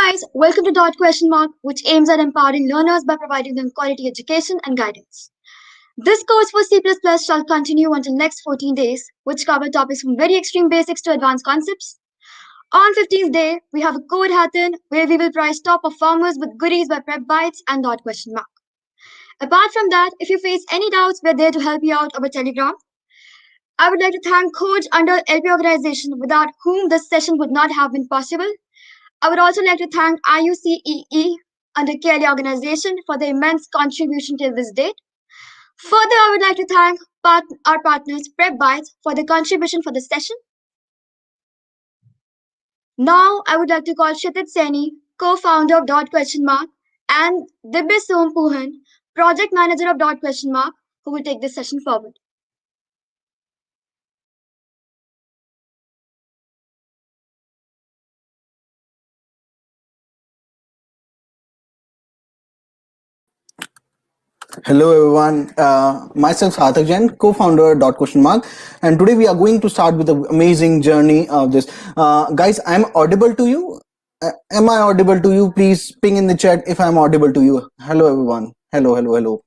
guys, welcome to Dot Question Mark, which aims at empowering learners by providing them quality education and guidance. This course for C++ shall continue until next 14 days, which cover topics from very extreme basics to advanced concepts. On 15th day, we have a code hackathon where we will prize top performers with goodies by Prep Bytes and Dot Question Mark. Apart from that, if you face any doubts, we're there to help you out over Telegram. I would like to thank Coach under LP organization without whom this session would not have been possible. I would also like to thank IUCEE under Kelly organization for the immense contribution till this date. Further, I would like to thank our partners Prep Bytes for the contribution for this session. Now, I would like to call Kshitij Saini, co-founder of Dot Question Mark, and Dibya Sompuhan, project manager of Dot Question Mark, who will take this session forward. Hello everyone, myself Sarthak Jain, co-founder Dot Question Mark, and today we are going to start with an amazing journey of this. Guys, I'm audible to you? Am I audible to you? Please ping in the chat if I'm audible to you. Hello everyone. Hello.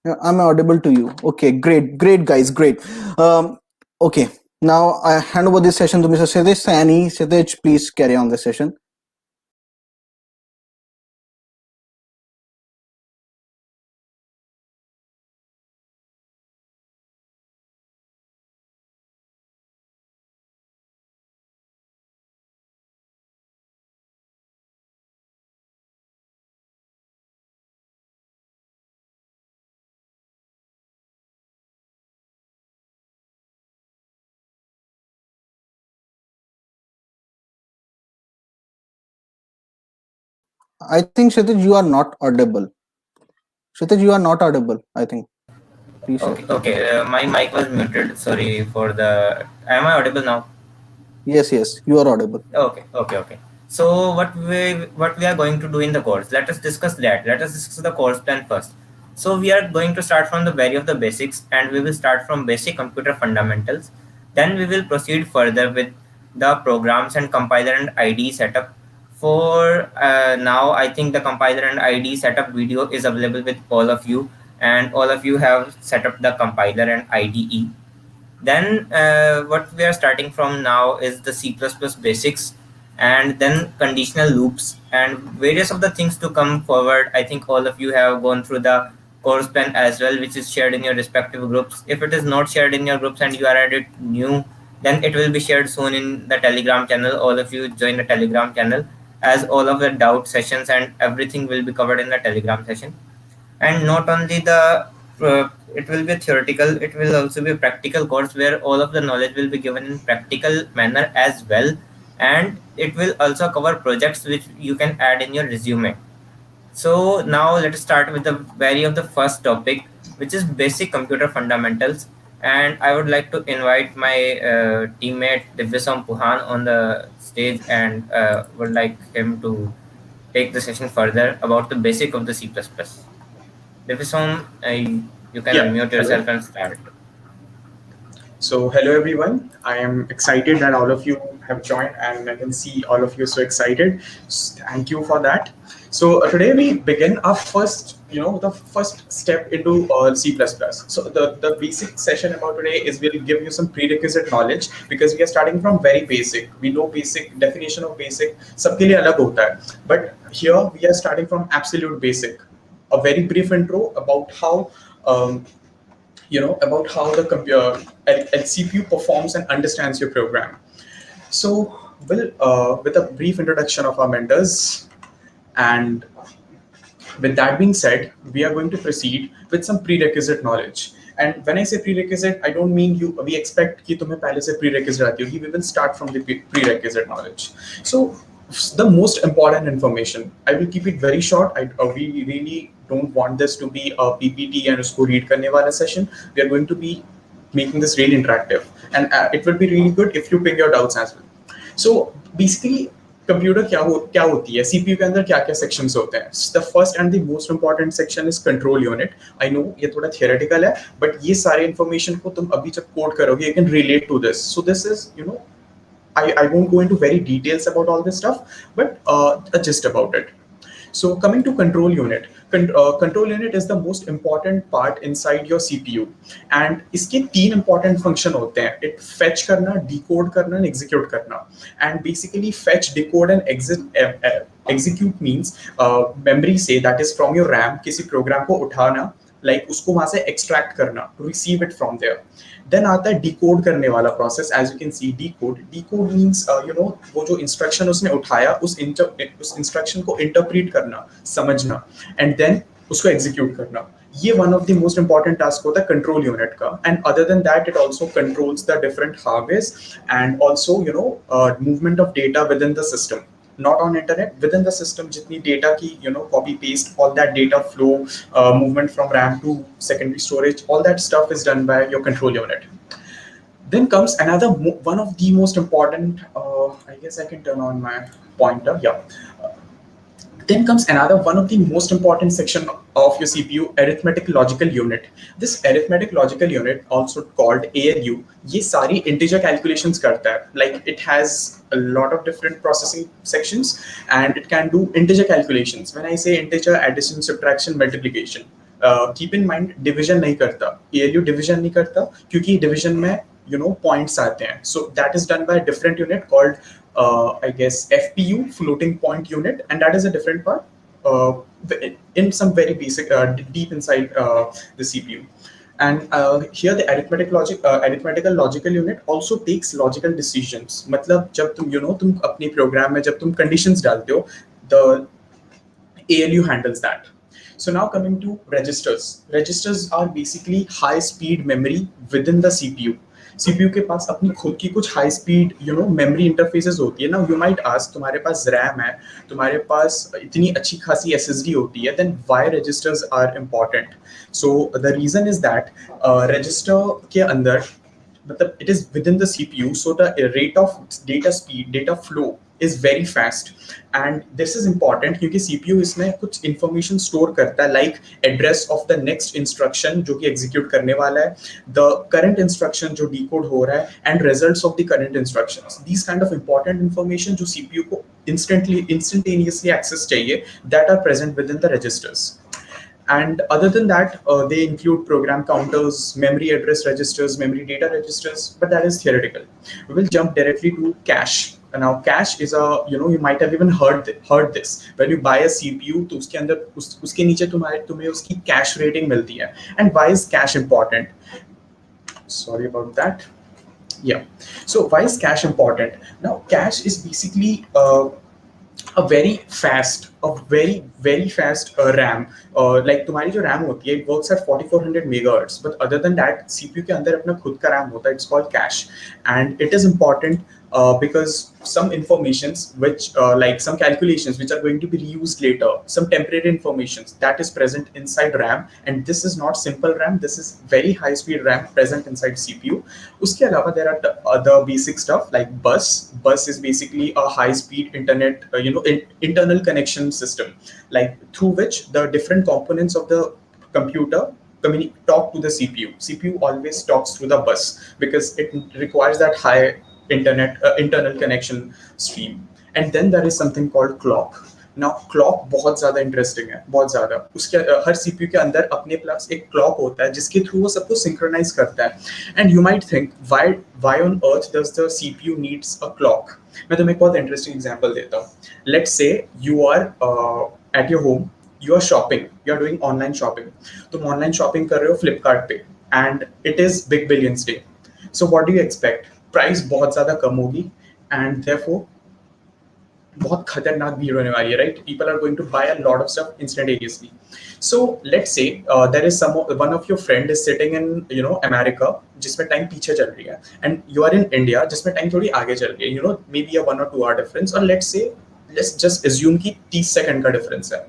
Yeah, I'm audible to you. Okay, great guys, great. Okay, now I hand over this session to Mr. Kshitij Saini. Kshitij, please carry on the session. I think Kshitij, you are not audible. Kshitij, you are not audible, I think. Please Okay. My mic was muted. Sorry for the. Am I audible now? Yes, you are audible. Okay. So what we are going to do in the course? Let us discuss that. Let us discuss the course plan first. So we are going to start from the very of the basics, and we will start from basic computer fundamentals. Then we will proceed further with the programs and compiler and IDE setup. For now, I think the compiler and IDE setup video is available with all of you, and all of you have set up the compiler and IDE. Then what we are starting from now is the C++ basics, and then conditional loops and various of the things to come forward. I think all of you have gone through the course plan as well, which is shared in your respective groups. If it is not shared in your groups and you are at it new, then it will be shared soon in the Telegram channel. All of you join the Telegram channel, as all of the doubt sessions and everything will be covered in the Telegram session. And not only the it will be theoretical, it will also be a practical course where all of the knowledge will be given in practical manner as well, and it will also cover projects which you can add in your resume. So now let us start with the very of the first topic, which is basic computer fundamentals. And I would like to invite my teammate Dibya Sompuhan on the stage, and would like him to take the session further about the basic of the C++. Divisom, you can unmute yourself and start. So hello everyone, I am excited that all of you have joined, and I can see all of you so excited. Thank you for that. So today we begin our first, the first step into C++. So the basic session about today is we'll give you some prerequisite knowledge, because we are starting from very basic. We know basic, definition of basic, सबके लिए अलग होता है. But here we are starting from absolute basic. A very brief intro about how about how the computer CPU performs and understands your program. So with a brief introduction of our mentors, and with that being said, we are going to proceed with some prerequisite knowledge. And when I say prerequisite, I don't mean we expect कि तुम्हें पहले से prerequisite आती होगी. We will start from the prerequisite knowledge. So the most important information, I will keep it very short. We really don't want this to be a PPT and usko read karne wala session. We are going to be making this really interactive, and it will be really good if you ping your doubts as well. So basically, computer क्या होती है, CPU के अंदर क्या क्या sections होते हैं. The first and the most important section is control unit. I know ये थोड़ा थियोरेटिकल है, बट ये सारे इंफॉर्मेशन को तुम अभी जब कोड करोगे, you can relate to this. So this is I won't go into very details about all this stuff, but a gist about it. So coming to control unit, control unit is the most important part inside your CPU, and इसके तीन important function होते हैं. It fetch करना, decode करना, and execute करना. And basically fetch, decode, and execute means memory से, that is from your RAM, किसी program को उठाना, like उसको वहां से extract करना, to receive it from there. Then आता है डिकोड करने वाला process. As you can see, decode means वो जो इंस्ट्रक्शन उसने उठाया, उस इंस्ट्रक्शन को इंटरप्रेट करना, समझना, एंड देन उसको एग्जीक्यूट करना. ये one of the most important task होता है कंट्रोल यूनिट का. And other than that it also controls the different hardware and also movement of data with in the system, not on internet, within the system. Jitni data ki copy paste, all that data flow, movement from RAM to secondary storage, all that stuff is done by your control unit. Then comes another one of the most important, I guess I can turn on my pointer, yeah. Then comes another one of the most important section of your CPU, arithmetic logical unit. This arithmetic logical unit, also called ALU, ये सारी integer calculations करता है. Like it has a lot of different processing sections and it can do integer calculations. When I say integer, addition, subtraction, multiplication, keep in mind division नहीं करता. ALU division नहीं करता क्योंकि division में points आते हैं. So that is done by a different unit called I guess FPU, floating point unit, and that is a different part in some very basic deep inside the CPU. And here the arithmetical logical unit also takes logical decisions. मतलब जब तुम अपने program में जब तुम conditions डालते हो, the ALU handles that. So now coming to registers. Registers are basically high speed memory within the CPU. CPU के पास अपनी खुद की कुछ हाई स्पीड मेमोरी इंटरफेसेस होती है ना. यू माइट आस्क, तुम्हारे पास रैम है, तुम्हारे पास इतनी अच्छी खासी SSD होती है, then why registers are important. So the reason is that register के अंदर, मतलब it is within the CPU, so the rate of data speed, data flow is very fast. And this is important क्योंकि CPU इसमें कुछ information store करता है, like address of the next instruction जो कि execute करने वाला है, the current instruction जो decode हो रहा है, and results of the current instructions. These kind of important information जो CPU को instantaneously access चाहिए, that are present within the registers. And other than that, they include program counters, memory address registers, memory data registers, but that is theoretical. We will jump directly to cache. And now cache is a, you might have even heard this. When you buy a CPU, तो उसके अंदर उसके नीचे तुम्हें उसकी cache rating मिलती है. And why is cache important? Sorry about that. Yeah. So why is cache important? Now cache is basically a very fast RAM. Like तुम्हारी जो RAM होती है, it works at 4400 megahertz. But other than that, CPU के अंदर अपना खुद का RAM होता है. It's called cache, and it is important because some informations which like some calculations which are going to be reused later, some temporary informations that is present inside RAM, and this is not simple RAM, this is very high speed RAM present inside CPU. उसके अलावा there are other basic stuff like bus is basically a high speed internet internal connection system, like through which the different components of the computer talk to the CPU always talks through the bus because it requires that high internet internal connection stream. And then there is something called clock. Now clock बहुत ज़्यादा interesting है, बहुत ज़्यादा. उसके हर CPU के अंदर अपने पास एक clock होता है जिसके थ्रू वो सबको synchronize करता है. And you might think why on earth does the CPU needs a clock? मैं तुम्हें एक बहुत interesting example देता हूँ. Let's say you are at your home, you are shopping, you are doing online shopping. तुम online shopping कर रहे हो Flipkart पे, and it is Big Billions Day. So what do you expect? Price बहुत ज्यादा कम होगी and therefore बहुत खतरनाक भीड़ होने वाली है, right? People are going to buy a lot of stuff instantaneously. So let's say there is one of your friend is sitting in America जिसमें टाइम पीछे चल रही है, and you are in India जिसमें टाइम थोड़ी आगे चल रही है, maybe a 1 or 2 hour difference, और let's just assume कि 30 सेकंड का डिफरेंस है.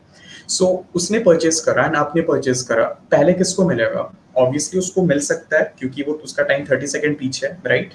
So उसने परचेज करा and आपने परचेज करा, पहले किसको मिलेगा? Obviously उसको मिल सकता है क्योंकि वो उसका टाइम 30 सेकंड पीछे है, right?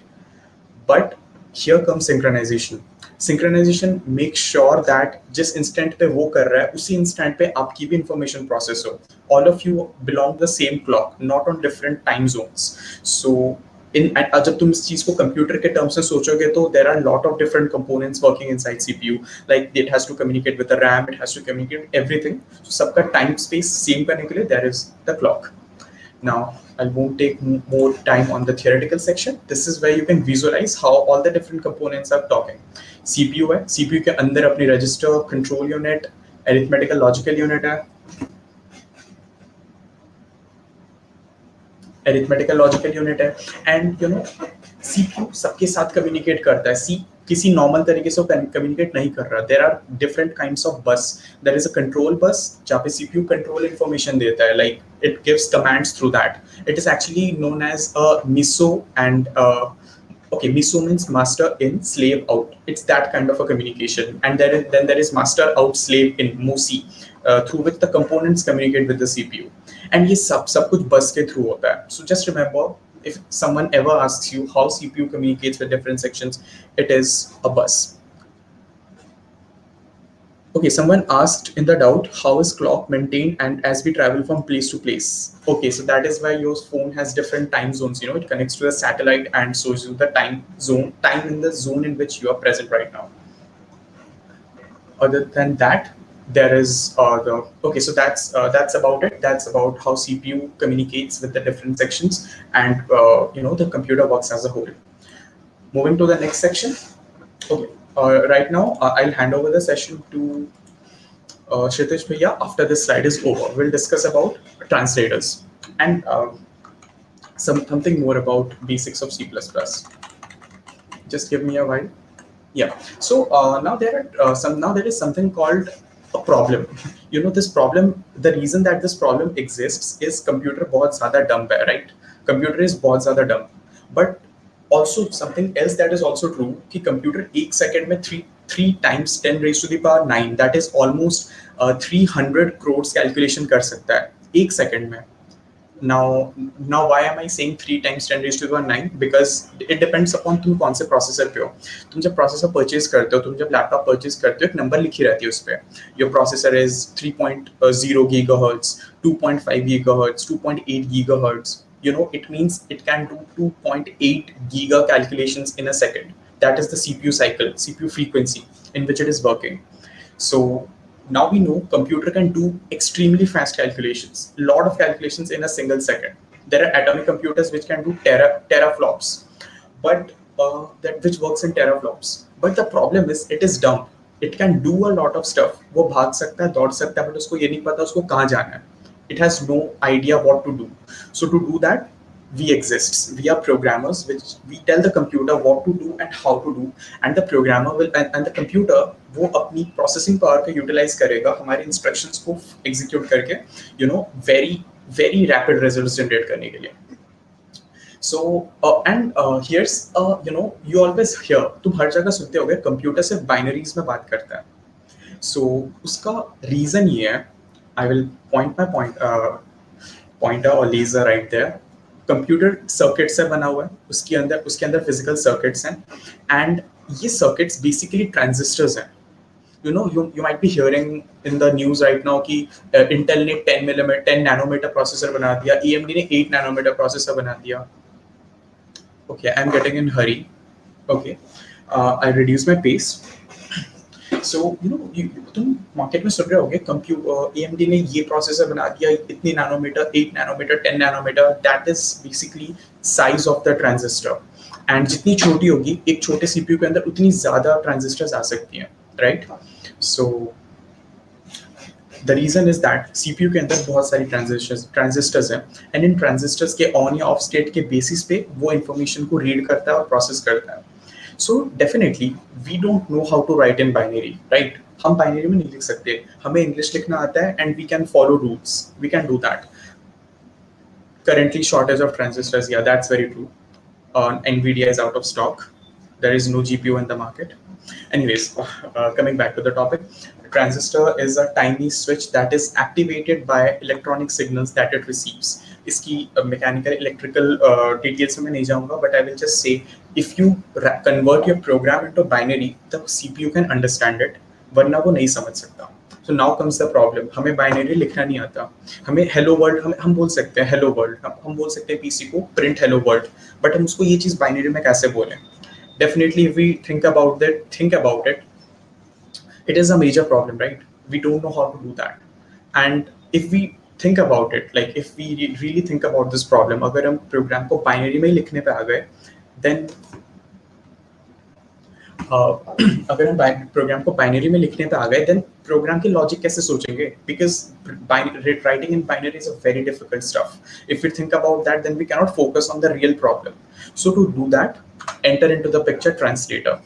But here comes synchronization. Synchronization makes sure that जिस instant पे वो कर रहा है उसी instant पे आपकी भी information process हो. All of you belong to the same clock, not on different time zones. So जब तुम इस चीज को कंप्यूटर के टर्म्स में सोचोगे तो there are lot of different components working inside CPU. Like it has to communicate with the RAM, it has to communicate everything. So सबका time space same करने के लिए there is the clock. Now I won't take more time on the theoretical section. This is where you can visualize how all the different components are talking. CPU है, CPU के अंदर अपनी register, control unit, arithmetical logical unit है, arithmetical logical unit है, and CPU सबके साथ communicate करता है. सी किसी नॉर्मल तरीके से कम्युनिकेट नहीं कर रहा. There are different kinds of bus. There is a control bus जहाँ पे सीपीयू कंट्रोल इन्फॉर्मेशन देता है, like it gives commands through that. It is actually known as a miso and okay, miso means master in, slave out. It's that kind of a communication. And then there is master out, slave in, mosi, through which the components communicate with the CPU. And ये सब कुछ bus के through होता है. So just remember, if someone ever asks you how CPU communicates with different sections, it is a bus. Okay, someone asked in the doubt, how is clock maintained and as we travel from place to place? Okay, so that is why your phone has different time zones. It connects to the satellite and shows you the time in the zone in which you are present right now. Other than that, there is so that's about it. That's about how CPU communicates with the different sections, and the computer works as a whole. Moving to the next section. Okay. Right now, I'll hand over the session to Kshitij Bhaiya. After this slide is over, we'll discuss about translators and something more about basics of C++. Just give me a while. Yeah. So now there is something called a problem. This problem. The reason that this problem exists is computer बहुत ज़्यादा dumb है, right? Computer is बहुत ज़्यादा dumb, but also something else that is also true कि computer एक second में 3 times 10 raised to the power 9, that is almost 300 crores calculation कर सकता है एक second में. Now why am I saying 3 times 10 raised to the power 9? Because it depends upon तुम कौन से processor पे हो. तुम जब processor purchase करते हो, तुम जब laptop purchase करते हो, एक number लिखी रहती है उस पे. Your processor is 3.0 gigahertz, 2.5 gigahertz, 2.8 gigahertz. It means it can do 2.8 giga calculations in a second. That is the CPU cycle, CPU frequency in which it is working. So now we know computer can do extremely fast calculations, lot of calculations in a single second. There are atomic computers which can do teraflops, but which works in teraflops. But the problem is it is dumb. It can do a lot of stuff. वो भाग सकता है, दौड़ सकता है, but उसको ये नहीं पता उसको कहाँ जाना है. It has no idea what to do. So to do that, we exist. We are programmers, which we tell the computer what to do and how to do, and the programmer will and the computer वो अपनी processing power को utilize करेगा हमारे instructions को execute करके, very very rapid results generate करने के लिए. So here's you always hear, तुम हर जगह सुनते होगे computer सिर्फ binaries में बात करता है. So उसका reason ये है. I will point my pointer or laser right there. Computer circuit से बना हुआ है, उसके अंदर physical circuits हैं, and ये circuits basically transistors हैं. You might be hearing in the news right now कि Intel ने 10 nanometer processor बना दिया, AMD ने 8 nanometer processor बना दिया. Okay, I'm getting in hurry. Okay, I reduce my pace. So तुम मार्केट में सुन रहे होगे AMD ने ये प्रोसेसर बना दिया इतनी nanometer, 8 nanometer, 10 nanometer. That is basically size of the transistor, and जितनी छोटी होगी एक छोटे सीपीयू के अंदर उतनी ज्यादा ट्रांजिस्टर्स आ सकती हैं, right? So the reason is that CPU के अंदर बहुत सारी ट्रांजिस्टर्स हैं, एंड इन ट्रांजिस्टर्स के ऑन या ऑफ स्टेट के बेसिस पे वो इन्फॉर्मेशन को रीड करता है और प्रोसेस करता है. So definitely we don't know how to write in binary, right? हम binary में नहीं लिख सकते, हमें English लिखना आता है and we can follow rules. We can do that. Currently shortage of transistors, yeah, that's very true. NVIDIA is out of stock. There is no GPU in the market. Anyways, coming back to the topic, transistor is a tiny switch that is activated by electronic signals that it receives. इसकी mechanical electrical details में नहीं जाऊँगा, but I will just say if you convert your program into binary, the CPU can understand it, वरना वो नहीं समझ सकता. So now comes the problem. हमें बाइनरी लिखना नहीं आता. हमें हेलो वर्ल्ड हम बोल सकते हैं हेलो वर्ल्ड, हम बोल सकते हैं पीसी को प्रिंट हेलो वर्ल्ड, बट हम उसको ये चीज़ बाइनरी में कैसे बोलें? Definitely, if we think about it, it is a major problem, right? We don't know how to do that. And if we think about it, like if we really think about this problem, अगर हम programme को binary में ही लिखने पे आ गए, then अगर हम programme को बाइनरी में लिखने पे आ गए, then प्रोग्राम की लॉजिक कैसे सोचेंगे? Because writing in binary is a very difficult stuff. If we think about that, then we cannot focus on the real problem. So to do that, enter into the picture translator.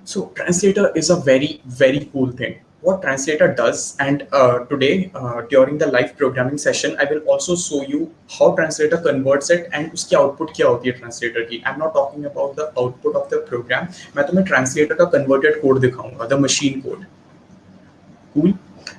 So translator is a very, very cool thing. What translator does, and today during the live programming session, I will also show you how translator converts it and उसकी output क्या होती है translator की. I'm not talking about the output of the program. मैं तुम्हें translator का converted code दिखाऊंगा, the machine code. Cool.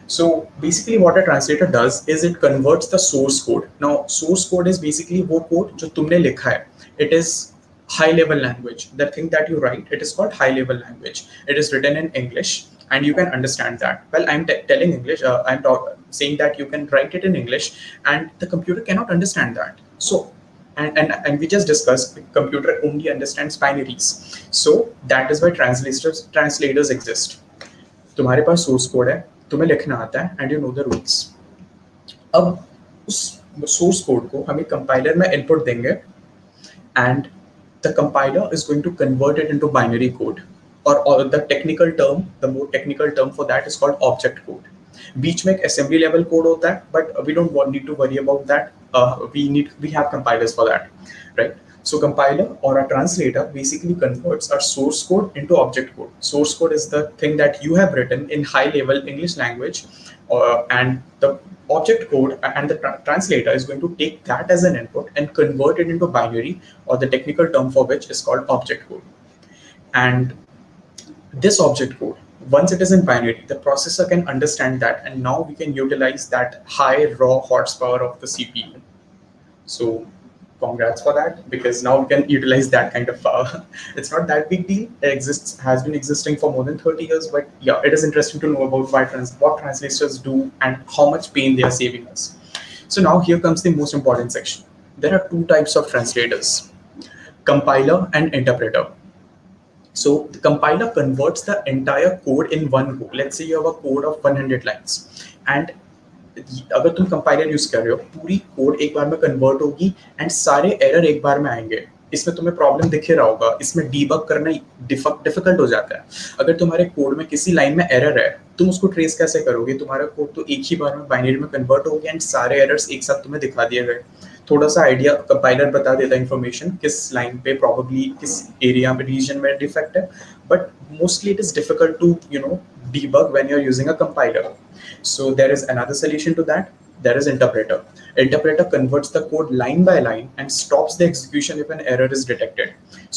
So basically what a translator does is it converts the source code. Now source code is basically वो code जो तुमने लिखा है. It is high level language. The thing that you write, it is called high level language. It is written in English and you can understand that. Well, I'm telling English, saying that you can write it in English and the computer cannot understand that. So and we just discussed, the computer only understands binaries. So that is why translators exist. तुम्हारे पास source code है, तुम्हें लिखना आता है and you know the rules. अब उस source code को हमें कंपाइलर में इनपुट देंगे and the compiler is going to convert it into binary code, or the more technical term for that is called object code. बीच में एक assembly level code होता है, but we don't need to worry about that. We have compilers for that, right? So compiler or a translator basically converts our source code into object code. Source code is the thing that you have written in high level English language, and the object code and the translator is going to take that as an input and convert it into binary, or the technical term for which is called object code. And this object code, once it is in binary, the processor can understand that, and now we can utilize that high raw horsepower of the CPU. So congrats for that, because now we can utilize that kind of power. It's not that big deal. It has been existing for more than 30 years, but yeah, it is interesting to know about what translators do and how much pain they are saving us. So now here comes the most important section. There are two types of translators: compiler and interpreter. So the compiler converts the entire code in one go. Let's say you have a code of 100 lines, and अगर तुम compiler use कर रहे हो, पूरी code एक बार में convert होगी and सारे एरर एक बार में आएंगे. इसमें तुम्हें प्रॉब्लम दिख रहा होगा, इसमें डीबग करना डिफिकल्ट हो जाता है. अगर तुम्हारे कोड में किसी लाइन में एरर है, तुम उसको ट्रेस कैसे करोगे? तुम्हारा कोड तो एक ही बार में बाइनरी में कन्वर्ट हो गया एंड सारे एरर्स एक साथ तुम्हें दिखा दिए गए. थोड़ा सा आइडिया कंपाइलर बता देता है इन्फॉर्मेशन, किस लाइन पे प्रॉब्ली किस एरिया में रीजन में डिफेक्ट है, but mostly it is difficult to debug when you're using a compiler. So there is another solution to that. There is interpreter. Interpreter converts the code line by line and stops the execution if an error is detected.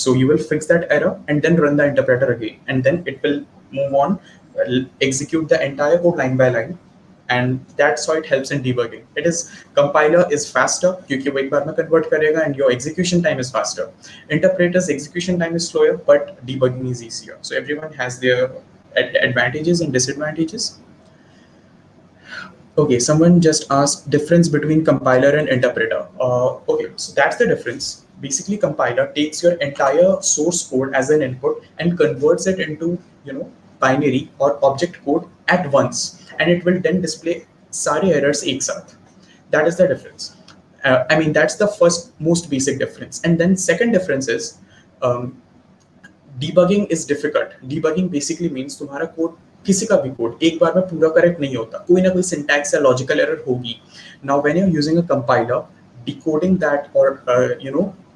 So you will fix that error and then run the interpreter again, and then it will move on, execute the entire code line by line, and that's how it helps in debugging. It is compiler is faster क्योंकि वो एक बार में convert करेगा and your execution time is faster. Interpreter's execution time is slower, but debugging is easier. So everyone has their advantages and disadvantages. Okay, someone just asked difference between compiler and interpreter. Okay, so that's the difference. Basically, compiler takes your entire source code as an input and converts it into binary or object code at once, and it will then display sare errors ek sath. That is the difference. I mean, that's the first most basic difference. And then second difference is debugging is difficult. Debugging basically means तुम्हारा code, किसी का भी code एक बार में पूरा correct नहीं होता, कोई ना कोई सिंटैक्स या लॉजिकल एरर होगी. Now when you're using a compiler, decoding that or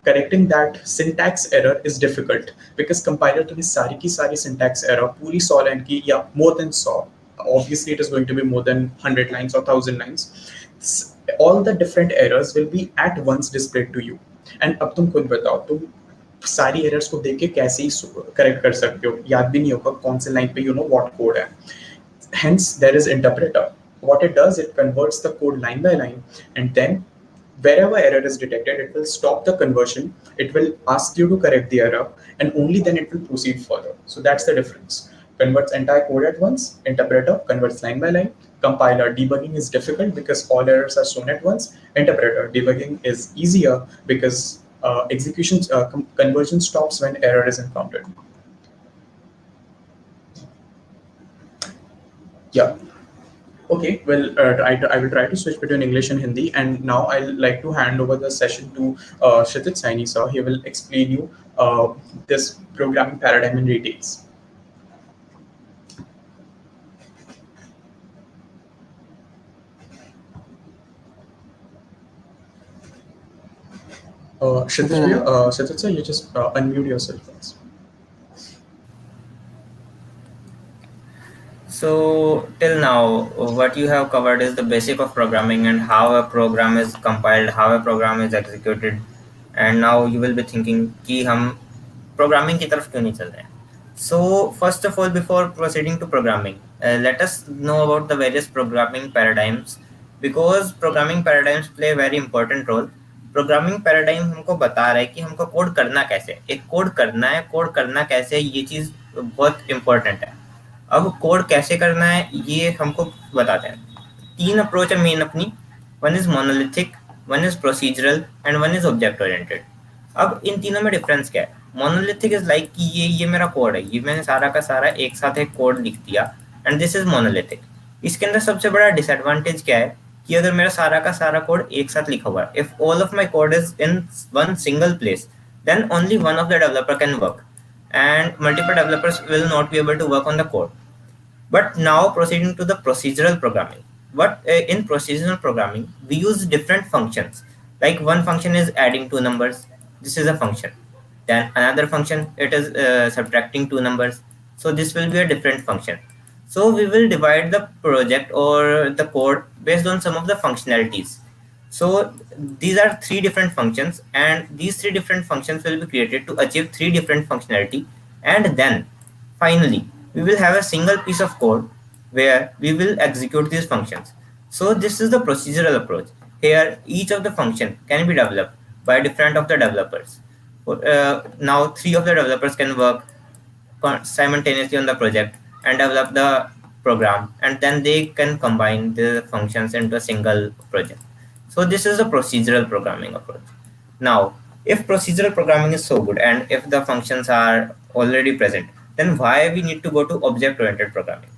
correcting that syntax error is difficult, because compiler तुम्हें सारी की सारी syntax error पूरी 100 लाइन की या more than 100, obviously it is going to be more than 100 lines or 1000 lines, all the different errors will be at once displayed to you. And अब तुम खुद बताओ, तुम सारी एरर्स को देख के कैसे ही करेक्ट कर सकते हो? याद भी नहीं होगा कौन से लाइन पे व्हाट कोड है. Hence there is interpreter. What it does, it converts the code line by line, and then wherever error is detected, it will stop the conversion, it will ask you to correct the error, and only then it will proceed further. So that's the difference. converts entire code at once. Interpreter converts line by line. Compiler debugging is difficult because all errors are shown at once. Interpreter debugging is easier because conversion stops when error is encountered. Yeah. Okay, well, I will try to switch between English and Hindi, and now I'll like to hand over the session to Kshitij Saini sir. He will explain you this programming paradigm in details. Kshitij sir, you just unmute yourself once. So till now, what you have covered is the basic of programming and how a program is compiled, how a program is executed, and now you will be thinking कि हम programming की तरफ क्यों नहीं चल रहे हैं. So first of all, before proceeding to programming, let us know about the various programming paradigms because programming paradigms play a very important role. Programming paradigm हमको बता रहा है कि हमको कोड करना कैसे, एक कोड करना है, कोड करना कैसे, ये चीज़ बहुत इंपॉर्टेंट है. अब कोड कैसे करना है ये हमको बताते हैं. तीन अप्रोच है मेन अपनी. One is monolithic, one is procedural and one is object oriented. अब इन तीनों में डिफरेंस क्या है? मोनोलिथिक इज लाइक कि ये मेरा कोड है, ये मैंने सारा का सारा एक साथ एक कोड लिख दिया, एंड दिस इज मोनोलिथिक. इसके अंदर सबसे बड़ा डिसएडवांटेज क्या है कि अगर मेरा सारा का सारा कोड एक साथ लिखा हुआ है, if all of my code is in one single place, then only one of the developer can work and multiple developers will not be able to work on the code. But now proceeding to the procedural programming. In procedural programming, we use different functions. Like one function is adding two numbers. This is a function. Then another function, it is subtracting two numbers. So this will be a different function. So we will divide the project or the code based on some of the functionalities. So these are three different functions, and these three different functions will be created to achieve three different functionality. And then finally, we will have a single piece of code where we will execute these functions. So this is the procedural approach. Here, each of the function can be developed by different of the developers. Now, three of the developers can work simultaneously on the project and develop the program, and then they can combine the functions into a single project. So this is the procedural programming approach. Now, if procedural programming is so good and if the functions are already present, then why we need to go to object-oriented programming?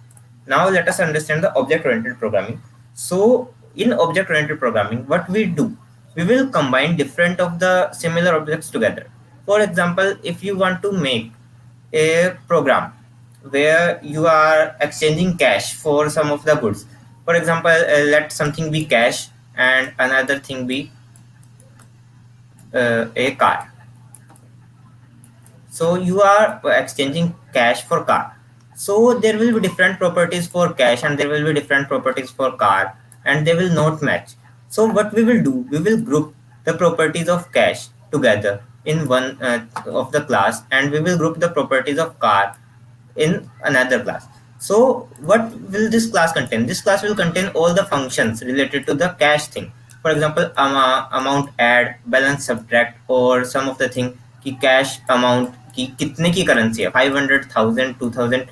Now let us understand the object-oriented programming. So in object-oriented programming, what we do, we will combine different of the similar objects together. For example, if you want to make a program where you are exchanging cash for some of the goods. For example, let something be cash and another thing be a car. So you are exchanging cash for car. So there will be different properties for cash and there will be different properties for car, and they will not match. So what we will do, we will group the properties of cash together in one of the class, and we will group the properties of car in another class. So what will this class contain? This class will contain all the functions related to the cash thing. For example, amount add, balance subtract, or some of the thing कि cash amount कि कितने की currency है, 500, 1000, 2000.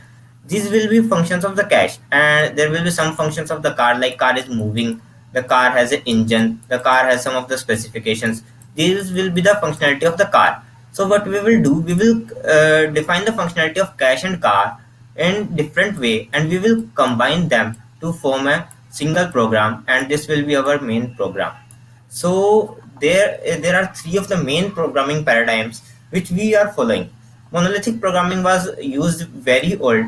These will be functions of the cash, and there will be some functions of the car, like car is moving, the car has an engine, the car has some of the specifications. These will be the functionality of the car. So what we will do, we will define the functionality of cash and car in different way, and we will combine them to form a single program, and this will be our main program. So there are three of the main programming paradigms which we are following. Monolithic programming was used very old.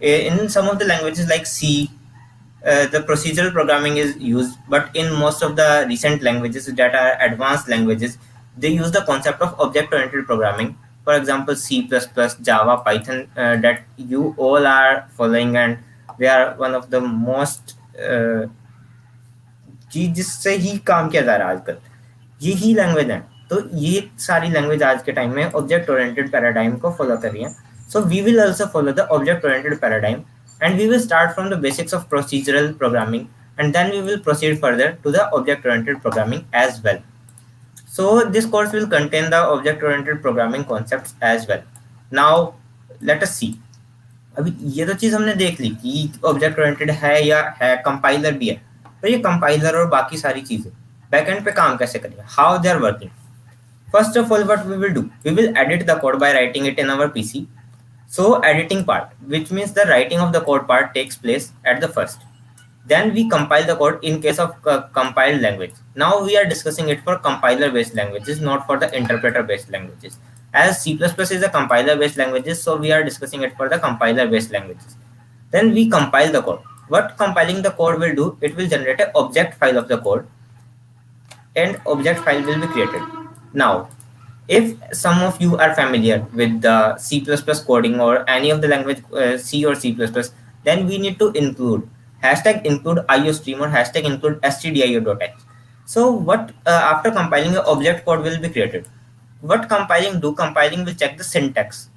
In some of the languages like C, the procedural programming is used, but in most of the recent languages that are advanced languages, they use the concept of object-oriented programming. For example, C++, Java, Python, that you all are following, and they are one of the most जिससे ही काम किया जा रहा है आजकल, यही language है. तो ये सारी लैंग्वेज आज के टाइम में ऑब्जेक्ट ओरिएंटेड पैराडाइम को फॉलो कर रही हैं. So we will also follow the object oriented paradigm, and we will start from the basics of procedural programming, and then we will proceed further to the object-oriented programming as well. So this course will contain the object-oriented programming concepts as well. Now let us see अभी ये तो चीज हमने देख ली कि object oriented है या है, कंपाइलर भी है, पर ये कंपाइलर और बाकी सारी चीजें बैकएंड पे काम कैसे करेंगे, how they are working. First of all, what we will do, we will edit the code by writing it in our PC. So editing part, which means the writing of the code part, takes place at the first. Then we compile the code in case of compiled language. Now we are discussing it for compiler based languages, not for the interpreter based languages. As C++ is a compiler based languages, so we are discussing it for the compiler based languages. Then we compile the code. What compiling the code will do, it will generate an object file of the code, and object file will be created. Now, if some of you are familiar with the C++ coding or any of the language, C or C++, then we need to include hashtag include iostream or hashtag include stdio.h. So what after compiling, an object code will be created. What compiling do? Compiling will check the syntax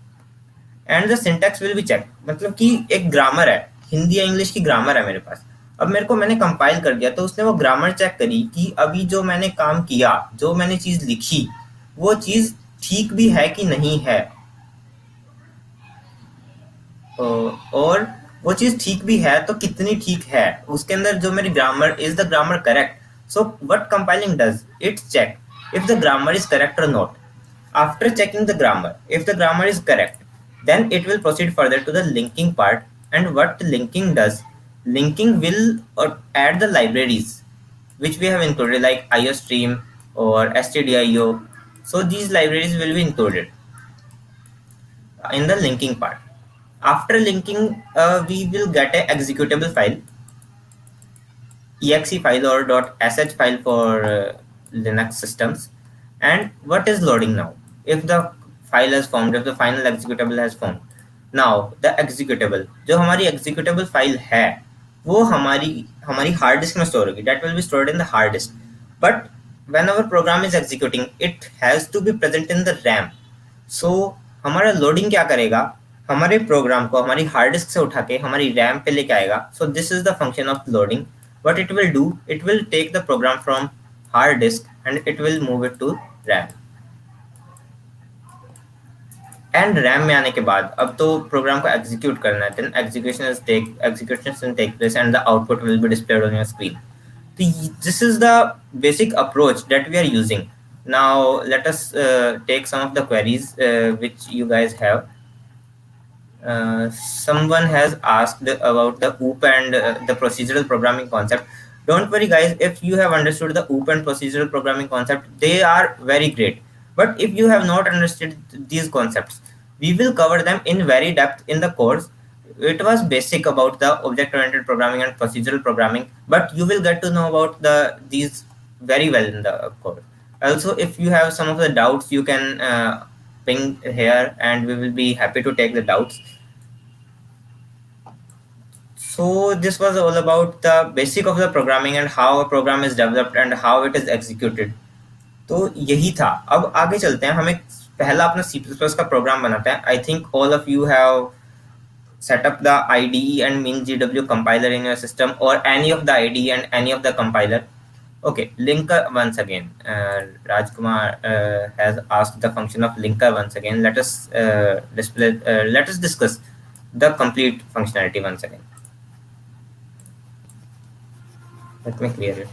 and the syntax will be check. मतलब कि एक grammar है, हिंदी या English की grammar है मेरे पास. अब मैंने कंपाइल कर दिया तो उसने वो ग्रामर चेक करी कि अभी जो मैंने काम किया, जो मैंने चीज लिखी, वो चीज ठीक भी है कि नहीं है, और वो चीज ठीक भी है तो कितनी ठीक है, उसके अंदर जो मेरी grammar, is the grammar correct. So what compiling does, it check if the grammar is correct or not. After checking the grammar, if the grammar is correct, then it will proceed further to the linking part. And what linking does, linking will add the libraries which we have included, like iostream or stdio. So these libraries will be included in the linking part. After linking, we will get a executable file, exe file or .sh file for Linux systems. And what is loading now? If the file has formed, if the final executable has formed, now the executable, जो हमारी executable file है, वो हमारी hard disk में store होगी. That will be stored in the hard disk. But when our program is executing, it has to be present in the RAM. So हमारा loading क्या करेगा, हमारे प्रोग्राम को हमारी हार्ड डिस्क से उठा के हमारी रैम पे लेके आएगा. सो this is the function of loading. What it will do, it will take the program from hard disk and it will move it to RAM. And RAM में आने के बाद अब तो प्रोग्राम को एग्जीक्यूट करना है. then execution take place and the output will be displayed on your screen. This is the basic approach that we are using. Now let us take some of the queries which you guys have. Someone has asked about the OOP and the procedural programming concept. Don't worry guys, if you have understood the OOP and procedural programming concept, they are very great. But if you have not understood these concepts, we will cover them in very depth in the course. It was basic about the object-oriented programming and procedural programming, but you will get to know about these very well in the course. Also, if you have some of the doubts, you can ping here and we will be happy to take the doubts. So this was all about the basic of the programming and how a program is developed and how it is executed. तो यही था. अब आगे चलते हैं. हमें पहला अपना C++ का प्रोग्राम बनाते हैं. I think all of you have set up the IDE and MinGW compiler in your system, or any of the IDE and any of the compiler. Okay, linker once again. Rajkumar has asked the function of linker once again. Let us let us discuss the complete functionality once again. Let me clear it.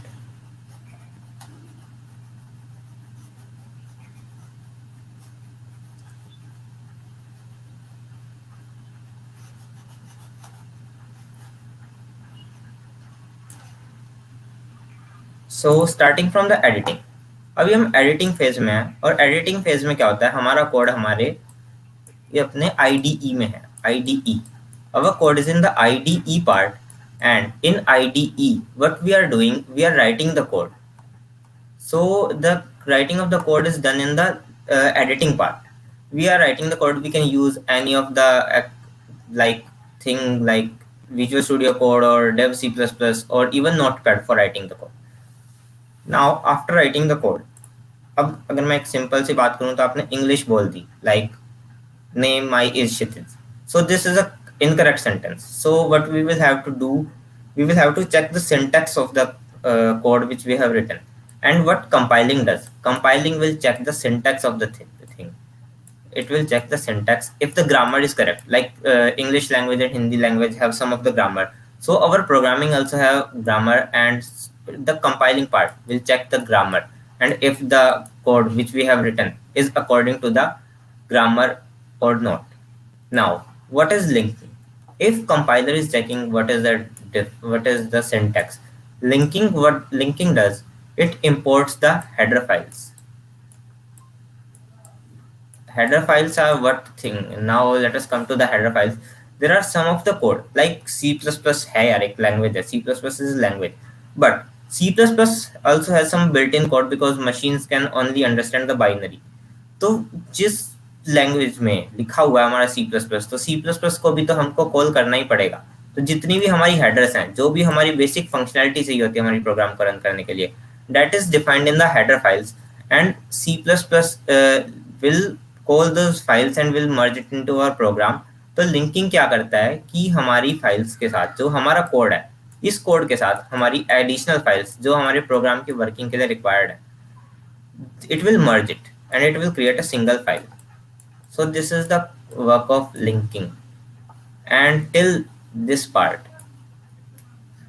So starting from the editing. अभी हम editing phase में हैं, और editing phase में क्या होता है, हमारा कोड हमारे ये अपने IDE में है. IDE, our code is in the IDE part, and in IDE what we are doing, we are writing the code. So the writing of the code is done in the editing part. We are writing the code. We can use any of the like thing like Visual Studio Code or Dev C++ or even Notepad for writing the code. Now after writing the code, अब अगर मैं एक simple सी बात करूं तो आपने English बोल दी, like name my is Kshitij. So this is a incorrect sentence. So what we will have to do, we will have to check the syntax of the code which we have written. And what compiling does, compiling will check the syntax of the thing. it will check the syntax if the grammar is correct. Like English language and Hindi language have some of the grammar, so our programming also have grammar, and the compiling part will check the grammar, and if the code which we have written is according to the grammar or not. Now, what is linking? If compiler is checking what is the syntax, what linking does, it imports the header files. Header files are what thing? Now let us come to the header files. There are some of the code like C++ है यार एक language है. C++ is a language, but C++ also has some built-in code because machines can only understand the binary. तो जिस language में लिखा हुआ है हमारा C++, तो C++ को भी तो हमको कॉल करना ही पड़ेगा. तो जितनी भी हमारी हेडर्स हैं, जो भी हमारी बेसिक फंक्शनैलिटी चाहिए होती है हमारी प्रोग्राम को रन करने के लिए, that is defined in the header files, and C++ will call those files and will merge it into our program. तो लिंकिंग क्या करता है कि हमारी फाइल्स के साथ जो हमारा कोड है, इस कोड के साथ हमारी एडिशनल फाइल्स जो हमारे प्रोग्राम की वर्किंग के लिए रिक्वायर्ड है, it will merge it and it will create a single file. So this is the work of linking. And till this part,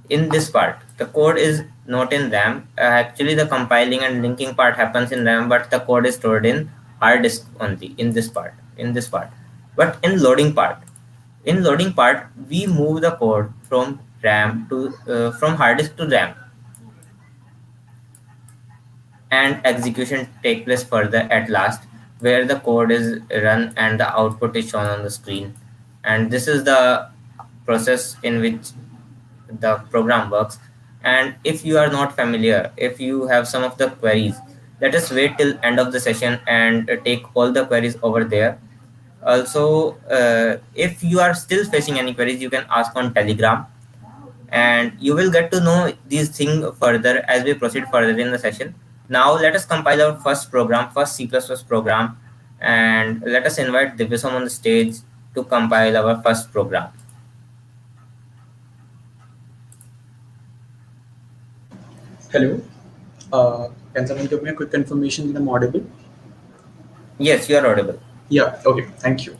in this part, the code is not in RAM. Actually, the compiling and linking part happens in RAM, but the code is stored in hard disk only in this part. But in loading part, we move the code from RAM to from hard disk to RAM, and execution take place further at last, where the code is run and the output is shown on the screen. And this is the process in which the program works. And if you are not familiar, if you have some of the queries, let us wait till end of the session and take all the queries over there. Also, if you are still facing any queries, you can ask on Telegram, and you will get to know these things further as we proceed further in the session. Now let us compile our first C++ program, and let us invite Divyasam on the stage to compile our first program. Hello. Can someone give me a quick confirmation that I'm audible? Yes, you are audible. Yeah. Okay. Thank you.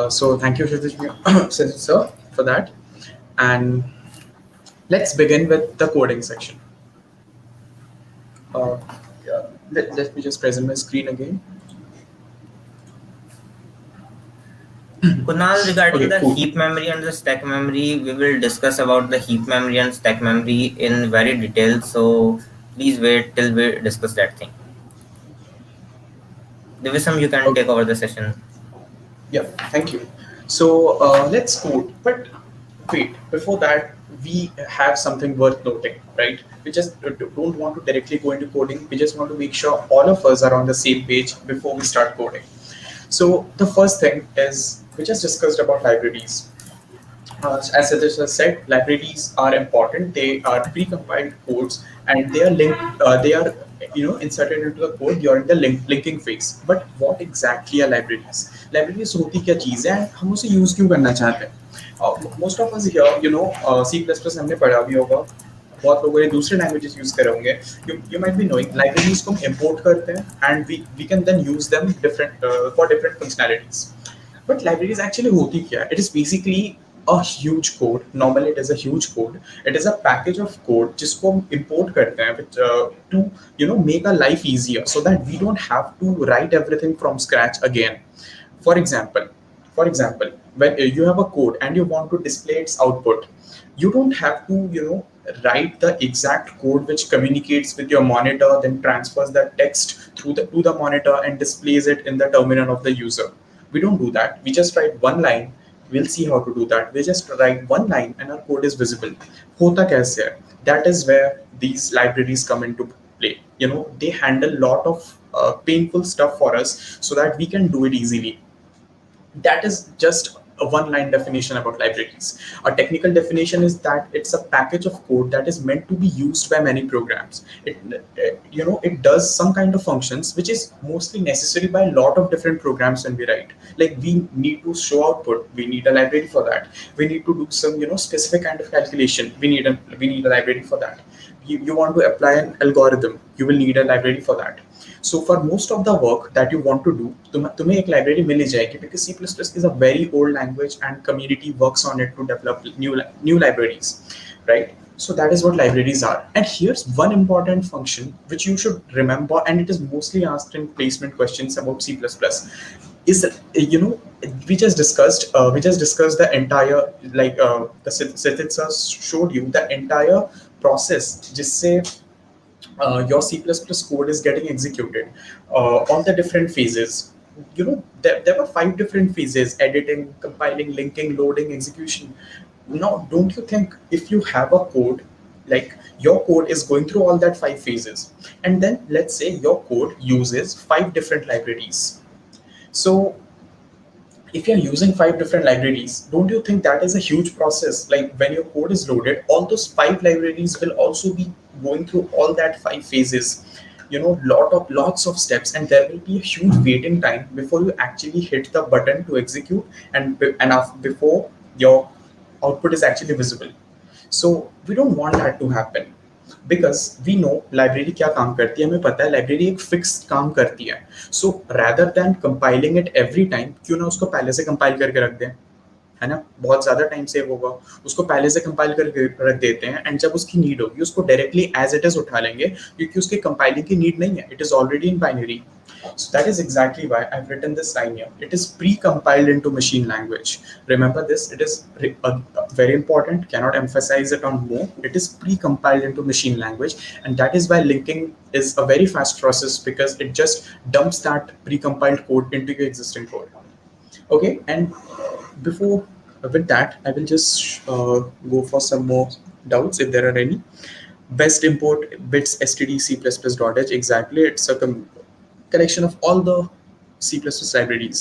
So thank you, Kshitij sir, for that. And let's begin with the coding section. Yeah, let me just present my screen again. Kunal, regarding Okay, the cool. heap memory and the stack memory, we will discuss about the heap memory and stack memory in very detail. So please wait till we discuss that thing. Divyasam, you can take over the session. Yeah, thank you. So let's code. But wait, before that, we have something worth noting, right? We just don't want to directly go into coding. We just want to make sure all of us are on the same page before we start coding. So the first thing is we just discussed about libraries. As Satish said, libraries are important. They are precompiled codes, and they are linked. They are inserted into the code during the linking phase. But what exactly are libraries? Libraries होती क्या चीज़ है? हम उसे use क्यों करना चाहते हैं? Most of us here, C++ हमने पढ़ा भी होगा. बहुत लोगों ने दूसरे लैंग्वेजेस यूज करे होंगे. You might be knowing libraries को हम import करते हैं, and we can then use them for different functionalities. But libraries actually होती क्या है? It is basically a huge code. Normally it is a huge code. It is a package of code जिसको हम import करते हैं to make our life easier, so that we don't have to write everything from scratch again. For example, when you have a code and you want to display its output, you don't have to write the exact code which communicates with your monitor, then transfers that text to the monitor and displays it in the terminal of the user. We don't do that. We just write one line. We'll see how to do that. We just write one line and our code is visible. Hota kaise hai? That is where these libraries come into play. They handle a lot of painful stuff for us so that we can do it easily. That is just a one-line definition about libraries. A technical definition is that it's a package of code that is meant to be used by many programs. It does some kind of functions which is mostly necessary by a lot of different programs when we write. Like we need to show output, we need a library for that. We need to do some specific kind of calculation, we need a library for that. you want to apply an algorithm, you will need a library for that. So for most of the work that you want to do, तुम्हें एक library मिल ही जाएगी, because C++ is a very old language and community works on it to develop new libraries, right? So that is what libraries are. And here's one important function which you should remember, and it is mostly asked in placement questions about C++. Is we just discussed the entire, the Sititsa showed you the entire process जिससे your C++ code is getting executed, all the different phases. There were 5 different phases: editing, compiling, linking, loading, execution. Now, don't you think if you have a code, like your code is going through all that 5 phases, and then let's say your code uses 5 different libraries. So if you're using 5 different libraries, don't you think that is a huge process? Like when your code is loaded, all those 5 libraries will also be going through all that 5 phases. Lots of steps, and there will be a huge waiting time before you actually hit the button to execute, and before your output is actually visible. So we don't want that to happen, because we know library क्या काम करती है, हमें पता है library एक fixed काम करती है. So rather than compiling it every time, क्यों ना उसको पहले से compile करके रख दें, है ना? बहुत ज्यादा टाइम सेव होगा. उसको पहले से कंपाइल करके रख देते हैं, एंड जब उसकी नीड होगी उसको डायरेक्टली एज इट इज उठा लेंगे, क्योंकि उसके कंपाइलिंग की नीड नहीं है. It is already in binary. So that is exactly why I've written this line here. It is pre-compiled into machine language. Remember this, it is very important, cannot emphasize it on more. It is pre-compiled into machine language, and that is why linking is a very fast process, because it just dumps that pre-compiled code into your existing code. Okay, and before with that, I will just go for some more doubts if there are any. Best import bits std c++.h. Exactly, it's a collection of all the C++ libraries.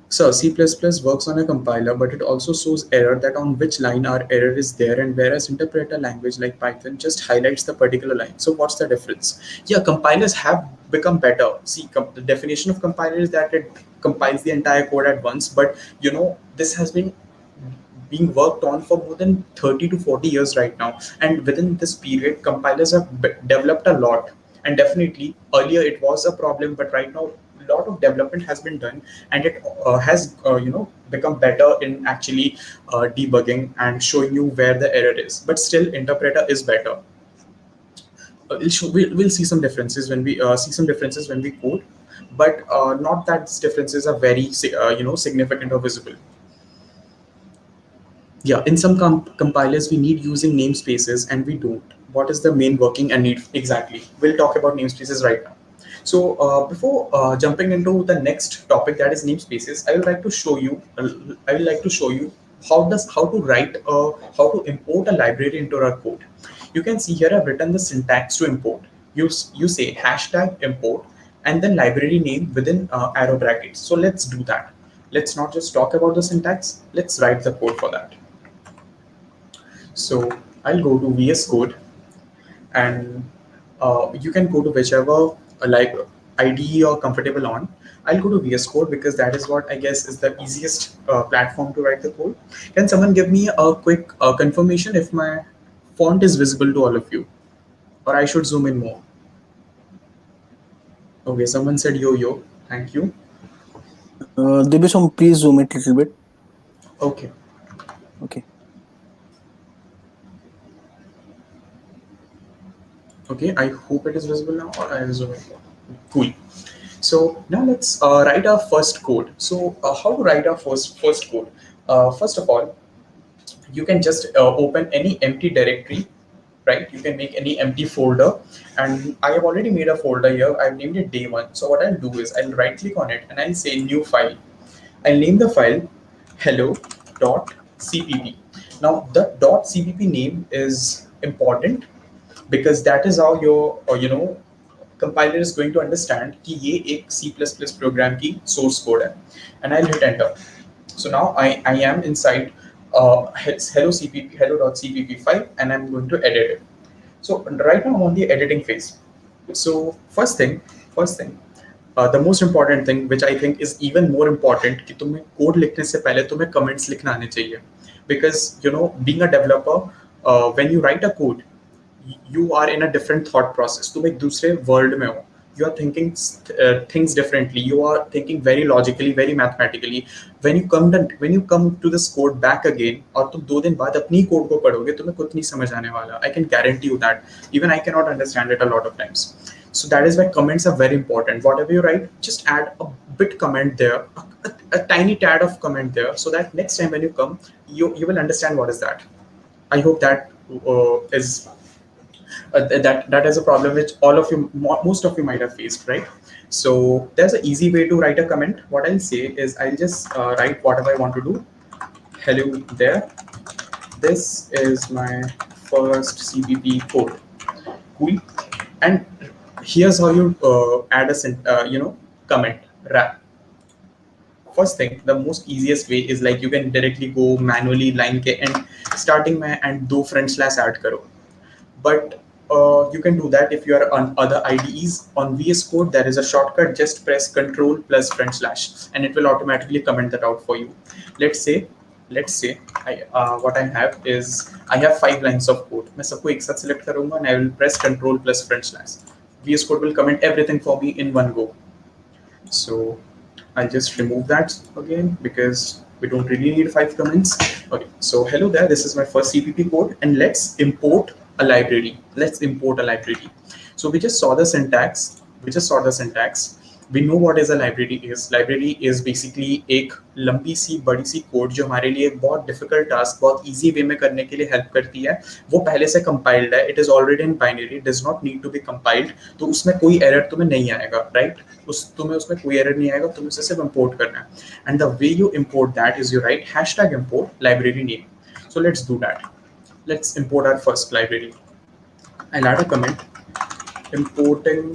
So C++ works on a compiler, but it also shows error that on which line our error is there, and whereas interpreter language like Python just highlights the particular line. So what's the difference? Yeah, compilers have become better. See, the definition of compiler is that it compiles the entire code at once, but this has been being worked on for more than 30 to 40 years right now, and within this period compilers have developed a lot. And definitely earlier it was a problem, but right now a lot of development has been done, and it has become better in actually debugging and showing you where the error is. But still interpreter is better. We'll see some differences when we code, but not that these differences are very significant or visible. Yeah, in some compilers we need using namespaces, and we don't. What is the main working and need exactly? We'll talk about namespaces right now. So before jumping into the next topic, that is namespaces, I would like to show you. How to import a library into our code. You can see here I've written the syntax to import. You say hashtag import and then library name within arrow brackets. So let's do that. Let's not just talk about the syntax. Let's write the code for that. So I'll go to VS Code, and you can go to whichever IDE you're comfortable on. I'll go to VS Code because that is what I guess is the easiest platform to write the code. Can someone give me a quick confirmation if my font is visible to all of you, or I should zoom in more? Okay, someone said yo. Thank you. Dibisham, please zoom it a little bit. Okay. Okay. Okay, I hope it is visible now, or I will zoom in more. Cool. So now let's write our first code. So how to write our first code? First of all, you can just open any empty directory, right? You can make any empty folder, and I have already made a folder here. I've named it day1. So what I'll do is I'll right click on it and I'll say new file. I'll name the file hello.cpp. Now the .cpp name is important because that is how your compiler is going to understand कि ये एक C++ program की source code है, and I'll hit enter. So now I am inside hello.cpp file, and I'm going to edit it. So right now I'm on the editing phase. So first thing, the most important thing, which I think is even more important, कि तुम्हें code लिखने से पहले तुम्हें comments लिखना आने चाहिए, because being a developer, when you write a code, you are in a different thought process. तुम एक दूसरे world में हो. You are thinking things differently. You are thinking very logically, very mathematically. When you come to this code back again, और तुम 2 दिन बाद अपनी code को पढ़ोगे, तुम्हें कुछ नहीं समझ आने वाला. I can guarantee you that. Even I cannot understand it a lot of times. So that is why comments are very important. Whatever you write, just add a bit comment there, a tiny tad of comment there, so that next time when you come, you will understand what is that. I hope that is that is a problem which all of you, most of you might have faced, right? So there's an easy way to write a comment. What I'll say is I'll just write whatever I want to do. Hello there. This is my first CPP code. Cool. And here's how you add a comment wrap. First thing, the most easiest way is like you can directly go manually line ke end starting mein and do front slash add karo. But you can do that if you are on other IDEs. On VS Code, there is a shortcut. Just press Control plus front slash, and it will automatically comment that out for you. Let's say, what I have is I have 5 lines of code. मैं सबको एक साथ select करूँगा and I will press Control plus front slash. VS Code will comment everything for me in one go. So I'll just remove that again because we don't really need 5 comments. Okay, so hello there. This is my first CPP code, and let's import a library. Let's import a library. So we just saw the syntax. We know what is a library is. Library is basically एक लंबी सी बड़ी C code जो हमारे लिए एक बहुत difficult task बहुत easy way में करने के लिए हेल्प करती है. वो पहले से कंपाइल्ड है. It is already in binary, does not need to be compiled. तो उसमें कोई एरर तुम्हें नहीं आएगा, राइट? तुम्हें उसमें कोई एरर नहीं आएगा. तुम्हें उसे सिर्फ इंपोर्ट करना है. And the way you import that is you right #import library name. So let's do that. Let's import our first library. I'll add a comment importing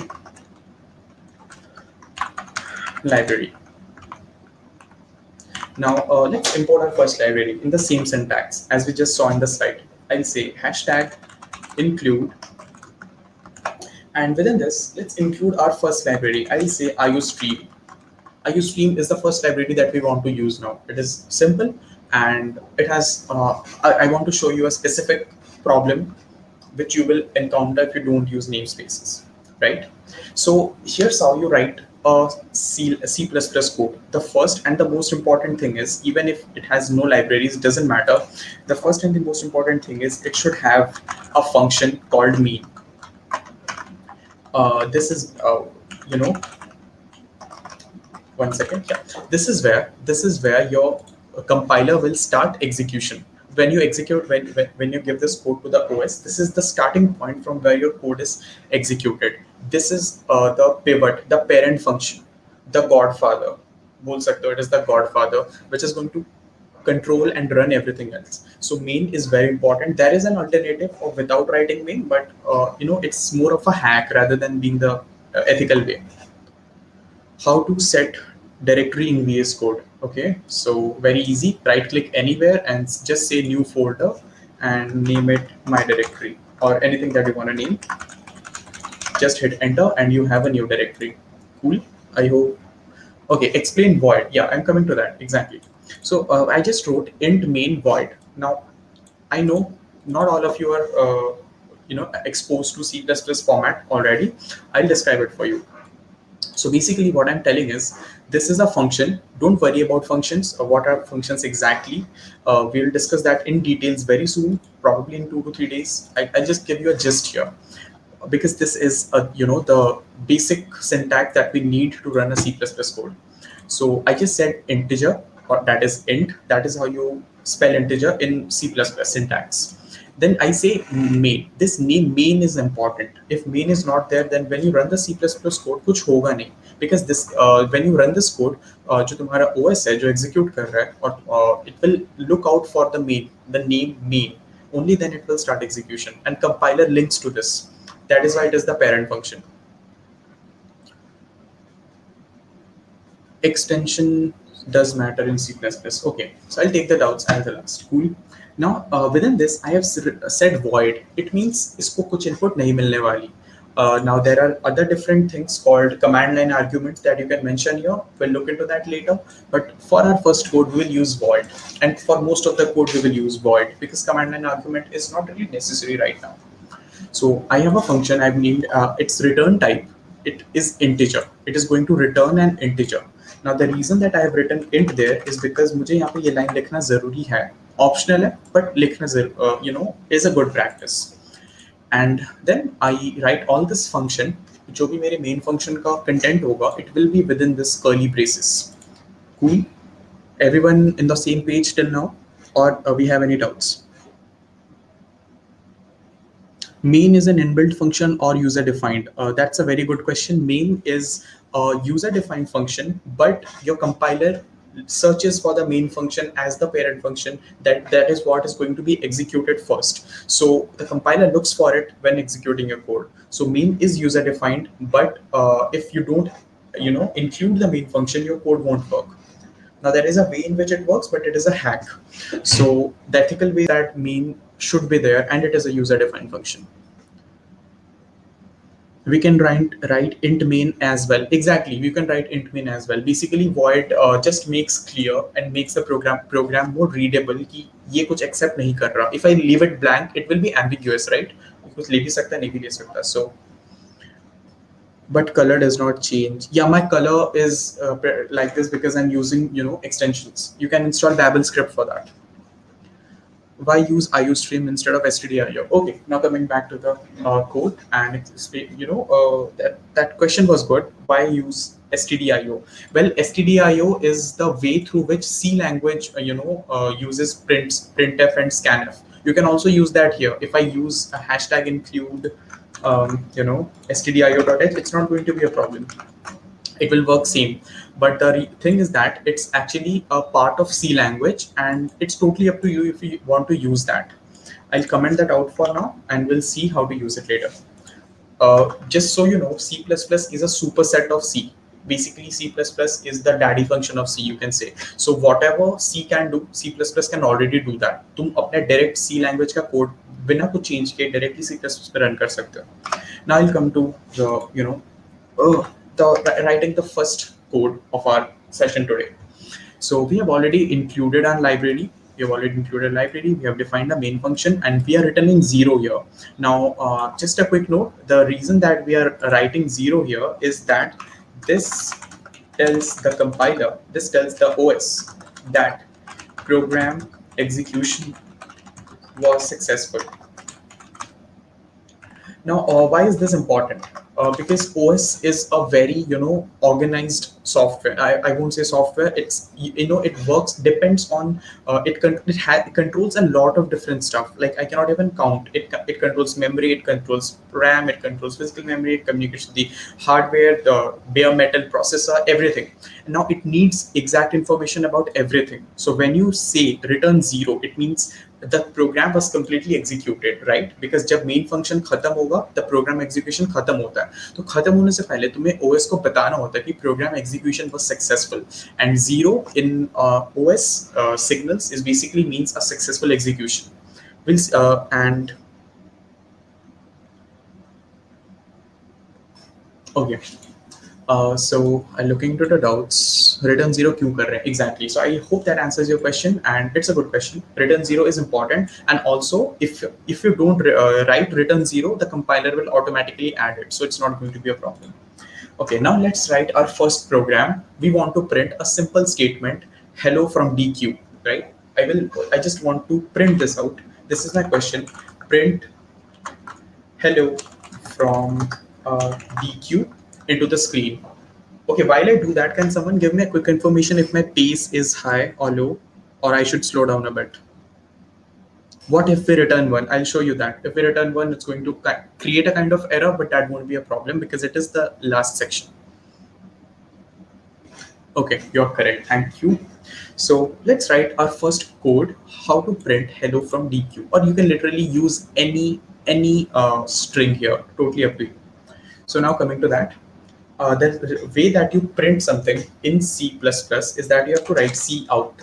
library. Now let's import our first library in the same syntax as we just saw in the slide. I'll say #include, and within this let's include our first library. I'll say iostream. iostream is the first library that we want to use now. It is simple and it has I want to show you a specific problem which you will encounter if you don't use namespaces, right? So here's how you write a C++ code. The first and the most important thing is, even if it has no libraries, doesn't matter. The first and the most important thing is it should have a function called main. This is one second. Yeah, this is where your compiler will start execution. When you execute, when you give this code to the OS, this is the starting point from where your code is executed. This is the pivot, the parent function, the godfather. बोल सकते हो, it is the godfather which is going to control and run everything else. So main is very important. There is an alternative of without writing main, but it's more of a hack rather than being the ethical way. How to set directory in VS Code. Okay, so very easy. Right click anywhere and just say new folder and name it my directory or anything that you want to name. Just hit enter and you have a new directory. Cool. I hope. Okay, explain void. Yeah, I'm coming to that exactly. So I just wrote int main void. Now I know not all of you are exposed to C++ format already. I'll describe it for you. So basically what I'm telling is this is a function. Don't worry about functions. What are functions exactly? We'll discuss that in details very soon, probably in 2 to 3 days. I'll just give you a gist here because this is the basic syntax that we need to run a C++ code. So I just said integer, or that is int. That is how you spell integer in C++ syntax. Then I say main. This name main is important. If main is not there, then when you run the C++ code, कुछ होगा नहीं. Because this when you run this code, जो तुम्हारा OS है, जो execute कर रहा है, और it will look out for the main, the name main. Only then it will start execution. And compiler links to this. That is why it is the parent function. Extension does matter in C++. Okay, so I'll take the doubts as the last. Cool. Now within this I have said void. It means इसको कुछ input नहीं मिलने वाली. Now there are other different things called command line arguments that you can mention here. We'll look into that later. But for our first code we will use void, and for most of the code we will use void because command line argument is not really necessary right now. So I have a function I've named its return type. It is integer. It is going to return an integer. Now the reason that I have written int there is because मुझे यहाँ पे ये line लिखना ज़रूरी है. Optional है, but लिखना is a good practice. And then I write all this function. जो भी मेरे main function का content होगा, it will be within this curly braces. Cool. Everyone in the same page till now, or we have any doubts? Main is an inbuilt function or user defined? That's a very good question. Main is a user defined function, but your compiler searches for the main function as the parent function. That is what is going to be executed first. So the compiler looks for it when executing your code. So main is user defined, but if you don't include the main function, your code won't work. Now there is a way in which it works, but it is a hack. So the ethical way that main should be there, and it is a user-defined function. We can write int main as well. Exactly, you can write int main as well. Basically, void just makes clear and makes the program more readable. कि ये कुछ accept नहीं कर रहा. If I leave it blank, it will be ambiguous, right? कुछ ले भी सकता नहीं भी ले सकता. So. But color does not change. Yeah, my color is like this because I'm using extensions. You can install Babel script for that. Why use IOStream instead of stdio? Okay, now coming back to the code, and it's, that question was good. Why use stdio? Well, stdio is the way through which C language uses printf and scanf. You can also use that here. If I use a hashtag include stdio.h, it's not going to be a problem. It will work same. But the thing is that it's actually a part of C language, and it's totally up to you if you want to use that. I'll comment that out for now, and we'll see how to use it later. Just so you know, C++ is a superset of C. Basically, C++ is the daddy function of C, you can say. So whatever C can do, C++ can already do that. तुम अपने direct C language का code बिना कुछ change के directly C++ पे run कर सकते हो. Now I'll come to the writing the first code of our session today. So we have already included our library. We have defined the main function, and we are returning 0 here. Now, just a quick note, the reason that we are writing 0 here is that this tells the compiler, this tells the OS that program execution was successful. Now, why is this important? Because OS is a very, organized software. I won't say software. It's, it works, depends on, it controls a lot of different stuff. Like I cannot even count. It controls memory, it controls RAM, it controls physical memory, it communicates with the hardware, the bare metal processor, everything. Now it needs exact information about everything. So when you say return 0, it means the program was completely executed, right? Because जब main function खत्म होगा, the program execution खत्म होता है. तो खत्म होने से पहले तुम्हें OS को बताना होता है कि program execution was successful. And 0 in OS signals is basically means a successful execution. And okay. So looking into the doubts, return 0 क्यों कर रहे हैं? Exactly. So I hope that answers your question, and it's a good question. Return 0 is important, and also if you don't write return 0, the compiler will automatically add it, so it's not going to be a problem. Okay, now let's write our first program. We want to print a simple statement, hello from DQ, right? I just want to print this out. This is my question. Print hello from DQ into the screen. Okay, while I do that, can someone give me a quick information if my pace is high or low, or I should slow down a bit? What if we return 1? I'll show you that. If we return 1, it's going to create a kind of error, but that won't be a problem because it is the last section. Okay, you're correct. Thank you. So let's write our first code, how to print hello from DQ, or you can literally use any string here, totally up to you. So now coming to that, the way that you print something in C++ is that you have to write cout.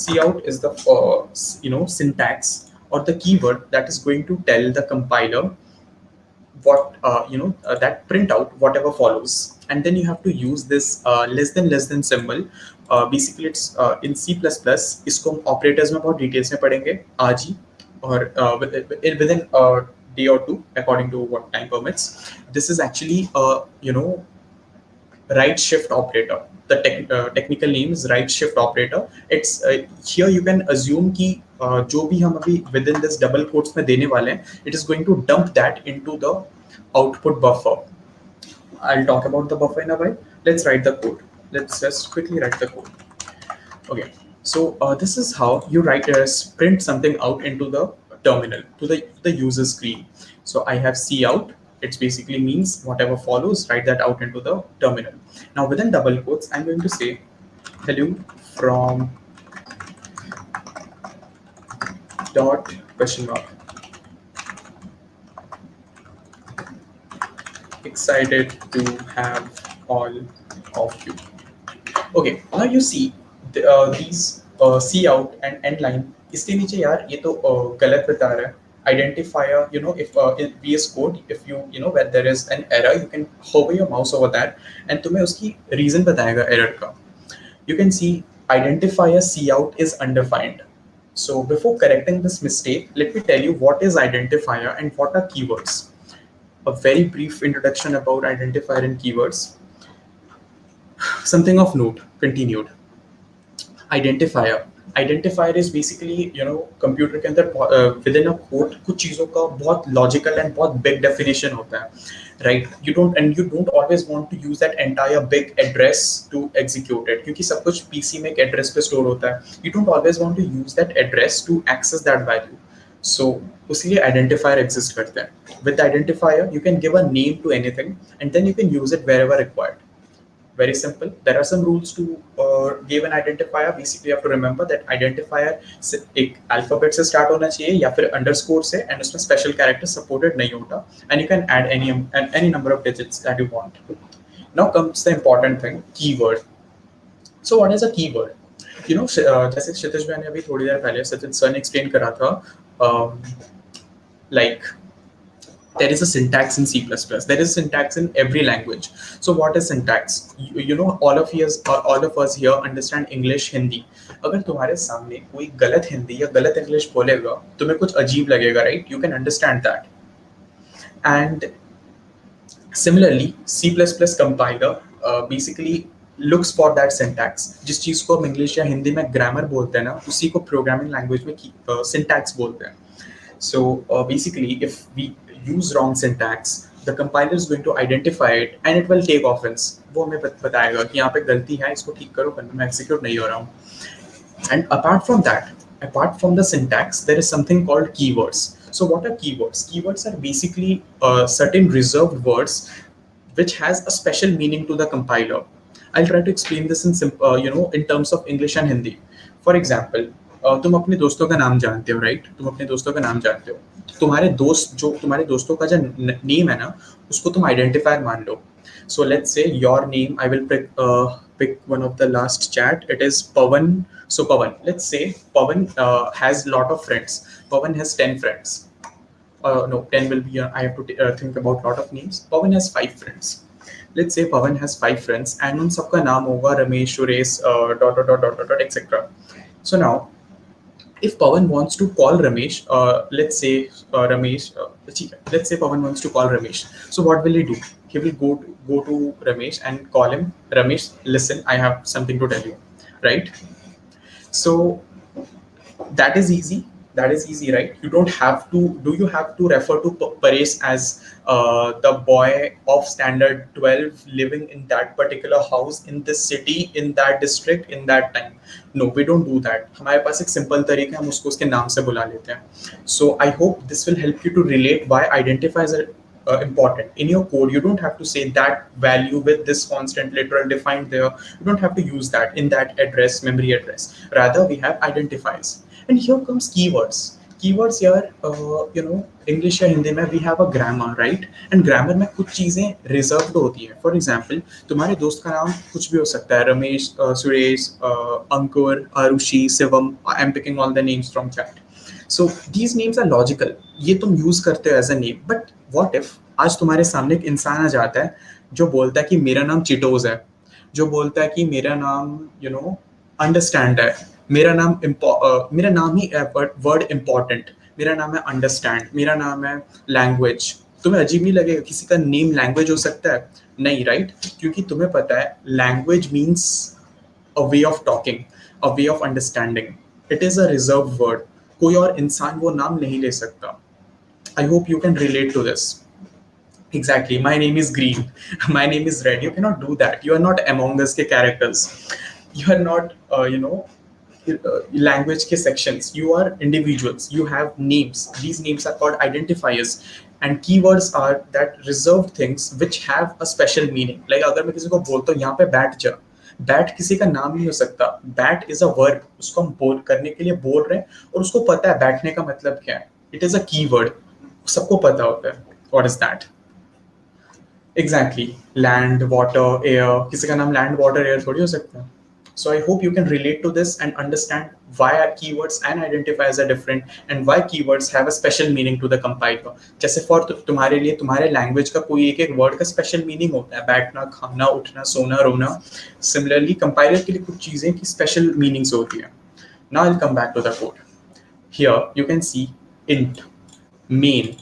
Cout is the syntax or the keyword that is going to tell the compiler what that print out whatever follows, and then you have to use this less than symbol. Basically it's in C++, इसको हम operators में बहुत details में पढ़ेंगे आज ही, और within day or two according to what time permits. This is actually a right shift operator. The technical name is right shift operator. It's here you can assume कि जो भी हम अभी within this double quotes में देने वाले हैं, it is going to dump that into the output buffer. I'll talk about the buffer in a while. Let's write the code. Let's just quickly write the code. Okay, so this is how you write print something out into the terminal to the user screen. So I have C out. It basically means whatever follows, write that out into the terminal. Now within double quotes, I'm going to say hello from dot question mark. Excited to have all of you. Okay, now you see these C out and end line. इसके नीचे यार ये तो गलत बता रहा है. Identifier, if in VS Code, if where there is an error, you can hover your mouse over that and तुम्हें उसकी reason बताएगा error का. You can see identifier C out is undefined. So before correcting this mistake, let me tell you what is identifier and what are keywords. A very brief introduction about identifier and keywords. Something of note, continued. Identifier is basically computer के अंदर within a code कुछ चीजों का बहुत logical and बहुत big definition होता है, right? You don't always want to use that entire big address to execute it क्योंकि सब कुछ PC में एक address पे store होता है. You don't always want to use that address to access that value. So उसलिए identifier exist करते हैं. With identifier you can give a name to anything and then you can use it wherever required. Very simple. There are some rules to give an identifier. Basically, you have to remember that identifier एक alphabet से start होना चाहिए या फिर underscore से, and उसमें special character supported नहीं होता. And you can add any number of digits that you want. Now comes the important thing, keyword. So what is a keyword? जैसे क्षितिज भाई ने अभी थोड़ी देर पहले सचिन सर ने explain करा था, like there is a syntax in C++. There is syntax in every language. So what is syntax? All of us here understand English, Hindi. अगर तुम्हारे सामने कोई गलत हिंदी या गलत इंग्लिश बोलेगा, तुम्हें कुछ अजीब लगेगा, right? You can understand that. And similarly, C++ compiler basically looks for that syntax. जिस चीज को हम इंग्लिश या हिंदी में ग्रामर बोलते हैं ना, उसी को प्रोग्रामिंग लैंग्वेज में syntax बोलते हैं. So basically, if we use wrong syntax, the compiler is going to identify it and it will take offense. वो हमें बताएगा कि यहाँ पे गलती है, इसको ठीक करो, मैं execute नहीं हो रहा हूँ. And apart from that, apart from the syntax, there is something called keywords. So what are keywords? Keywords are basically certain reserved words which has a special meaning to the compiler. I'll try to explain this in terms of English and Hindi. For example, तुम अपने दोस्तों का नाम जानते हो, right? तुम अपने दोस्तों का नाम जानते हो. तुम्हारे दोस्तों का जो नेम है ना, उसको तुम आइडेंटिफायर मान लो. So let's say your name, I will pick one of the last chat. It is Pawan. So Pawan, let's say Pawan has lot of friends. Pawan has 10 friends. No, 10 will be. I have to think about lot of names. Pawan has 5 friends. Let's say Pawan has 5 friends, and उन सबका नाम होगा Ramesh, Suresh, etc. So now, if Pawan wants to call Ramesh, let's say Pawan wants to call Ramesh. So what will he do? He will go to Ramesh and call him. Ramesh, listen, I have something to tell you, right? So that is easy. That is easy, right? You don't have to. Do you have to refer to Paresh as the boy of standard 12 living in that particular house in this city, in that district, in that time? No, we don't do that. हमारे पास एक simple तरीका है, हम उसको उसके नाम से बुला लेते हैं. So I hope this will help you to relate why identifiers are important. In your code, you don't have to say that value with this constant literal defined there. You don't have to use that in that address, memory address. Rather, we have identifiers. And here comes keywords. Keywords here, English या हिंदी में we have a grammar, right? And grammar में कुछ चीजें reserved होती हैं. For example, तुम्हारे दोस्त का नाम कुछ भी हो सकता है, रमेश, सुरेश, अंकुर, Arushi, Shivam. I'm picking all the names from chat. So these names are logical. ये तुम use करते हो as a name. But what if आज तुम्हारे सामने एक इंसान आ जाता है जो बोलता है कि मेरा नाम चिटोज है, जो बोलता है कि मेरा नाम अंडरस्टैंड है, मेरा नाम ही वर्ड इम्पोर्टेंट, मेरा नाम है अंडरस्टैंड, मेरा नाम है लैंग्वेज। तुम्हें अजीब नहीं लगेगा किसी का नेम लैंग्वेज हो सकता है? नहीं, राइट? क्योंकि तुम्हें पता है language means a way of talking, a way of understanding. It is a reserved word. कोई और इंसान वो नाम नहीं ले सकता. I hope you can relate to this. Exactly. My name is green. My name is red. You cannot do that. You are not Among Us के characters. You are not, language के sections. You are individuals. You have names. These names are called identifiers. And keywords are that reserved things which have a special meaning. Like अगर मैं किसी को बोलता हूँ यहाँ पे बैठ जा, बैट किसी का नाम नहीं हो सकता. बैट इज अ वर्ब, उसको हम बोल करने के लिए बोल रहे हैं और उसको पता है बैठने का मतलब क्या है. इट इज अ कीवर्ड, सबको पता होता है. What is that? Exactly, land water air. किसी का नाम लैंड वाटर एयर थोड़ी हो सकता है. So I hope you can relate to this and understand why our keywords and identifiers are different and why keywords have a special meaning to the compiler. जैसे for तुम्हारे लिए तुम्हारे language का कोई एक एक word का special meaning होता है, बैठना, खाना, उठना, सोना, रोना. Similarly, compiler के लिए कुछ चीजें की special meanings होती है. Now I'll come back to the code. Here you can see int, main,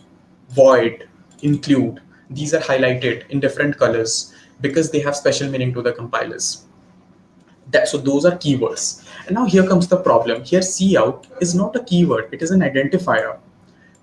void, include. These are highlighted in different colors because they have special meaning to the compilers. So those are keywords. And now here comes the problem. Here cout is not a keyword, it is an identifier.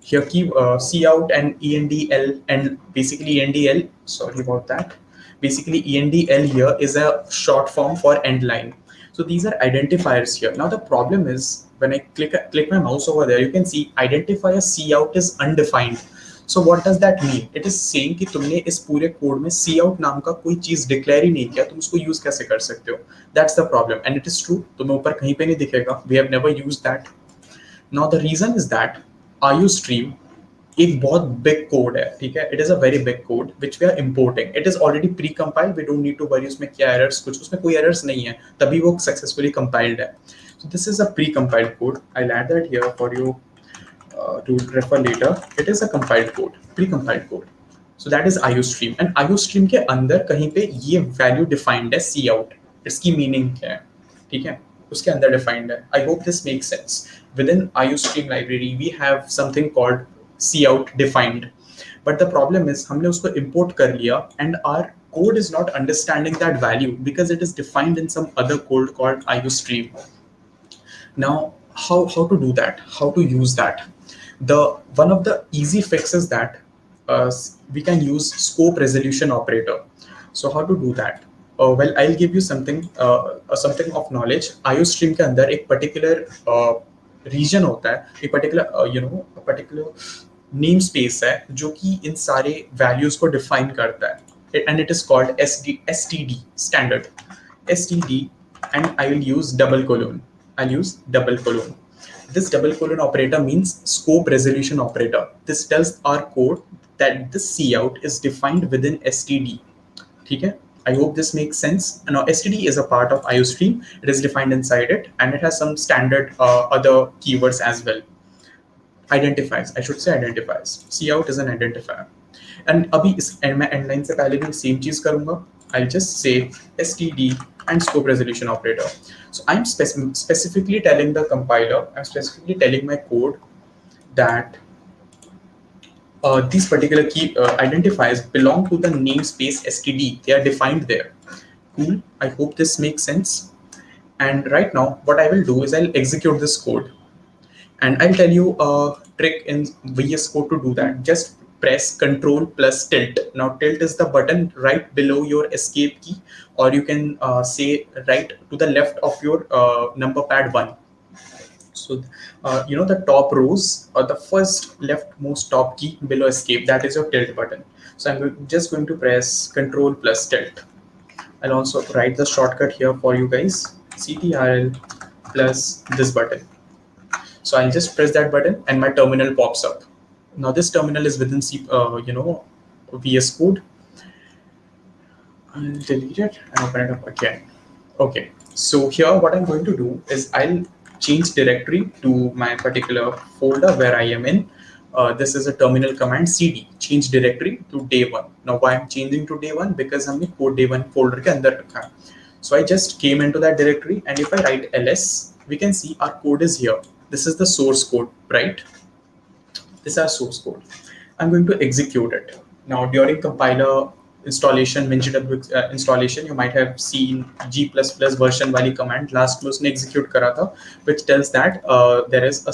Here cout and endl, and basically endl, sorry about that, basically endl here is a short form for end line. So these are identifiers here. Now the problem is when I click my mouse over there, you can see identifier cout is undefined. So what does that mean? It is saying कि तुमने इस पूरे code में cout नाम का कोई चीज declare ही नहीं किया, तुम उसको यूज कैसे कर सकते हो? That's the problem, and it is true. तुम्हें ऊपर कहीं पे नहीं दिखेगा. We have never used that. Now the reason is that IOStream एक बहुत big code है, ठीक है? It is a very big code which we are importing. It is already pre-compiled. We don't need to worry उसमें क्या errors, कुछ उसमें कोई errors नहीं है, तभी वो successfully compiled है. So this is a pre-compiled code. I'll add that here for you to refer later. It is a compiled code, pre-compiled code. So that is IOStream. And IOStream के अंदर कहीं पे ये value defined है cout. इसकी meaning क्या है? ठीक है? उसके अंदर defined है. I hope this makes sense. Within IOStream library, we have something called cout defined. But the problem is हमने उसको import कर लिया and our code is not understanding that value because it is defined in some other code called IOStream. Now, how to do that? How to use that? One of the easy fixes that we can use scope resolution operator. So how to do that? Well, I'll give you something of knowledge. IOStream के अंदर एक particular region होता है, एक particular namespace है जो कि इन सारे values को define करता है. And it is called STD, standard. STD, and I will use double colon. I'll use double colon. This double colon operator means scope resolution operator. This tells our code that this cout is defined within STD. Okay? I hope this makes sense. Now STD is a part of IOStream. It is defined inside it, and it has some standard other keywords as well. Identifiers, I should say identifiers. Cout is an identifier. And अभी इस मैं endline से पहले भी same चीज करूँगा. I'll just say STD and scope resolution operator. So I'm specifically telling the compiler, I'm specifically telling my code that these particular key identifiers belong to the namespace STD. They are defined there. Cool. I hope this makes sense. And right now, what I will do is I'll execute this code. And I'll tell you a trick in VS Code to do that. Just press Control plus tilt. Now tilt is the button right below your escape key, or you can say right to the left of your number pad 1. So the top rows, or the first leftmost top key below escape, that is your tilt button. So I'm just going to press Control plus tilt. I'll also write the shortcut here for you guys, CTRL plus this button. So I'll just press that button and my terminal pops up. Now this terminal is within VS Code. I'll delete it and open it up again. Okay, so here what I'm going to do is I'll change directory to my particular folder where I am in. This is a terminal command cd, change directory to day 1. Now why I'm changing to day 1? Because हमने code day 1 folder के अंदर रखा है. So I just came into that directory, and if I write ls, we can see our code is here. This is the source code, right? This is our source code. I'm going to execute it. Now, during compiler installation, WinGW installation, you might have seen G++ version wali command last में उसने execute करा था, which tells that there is a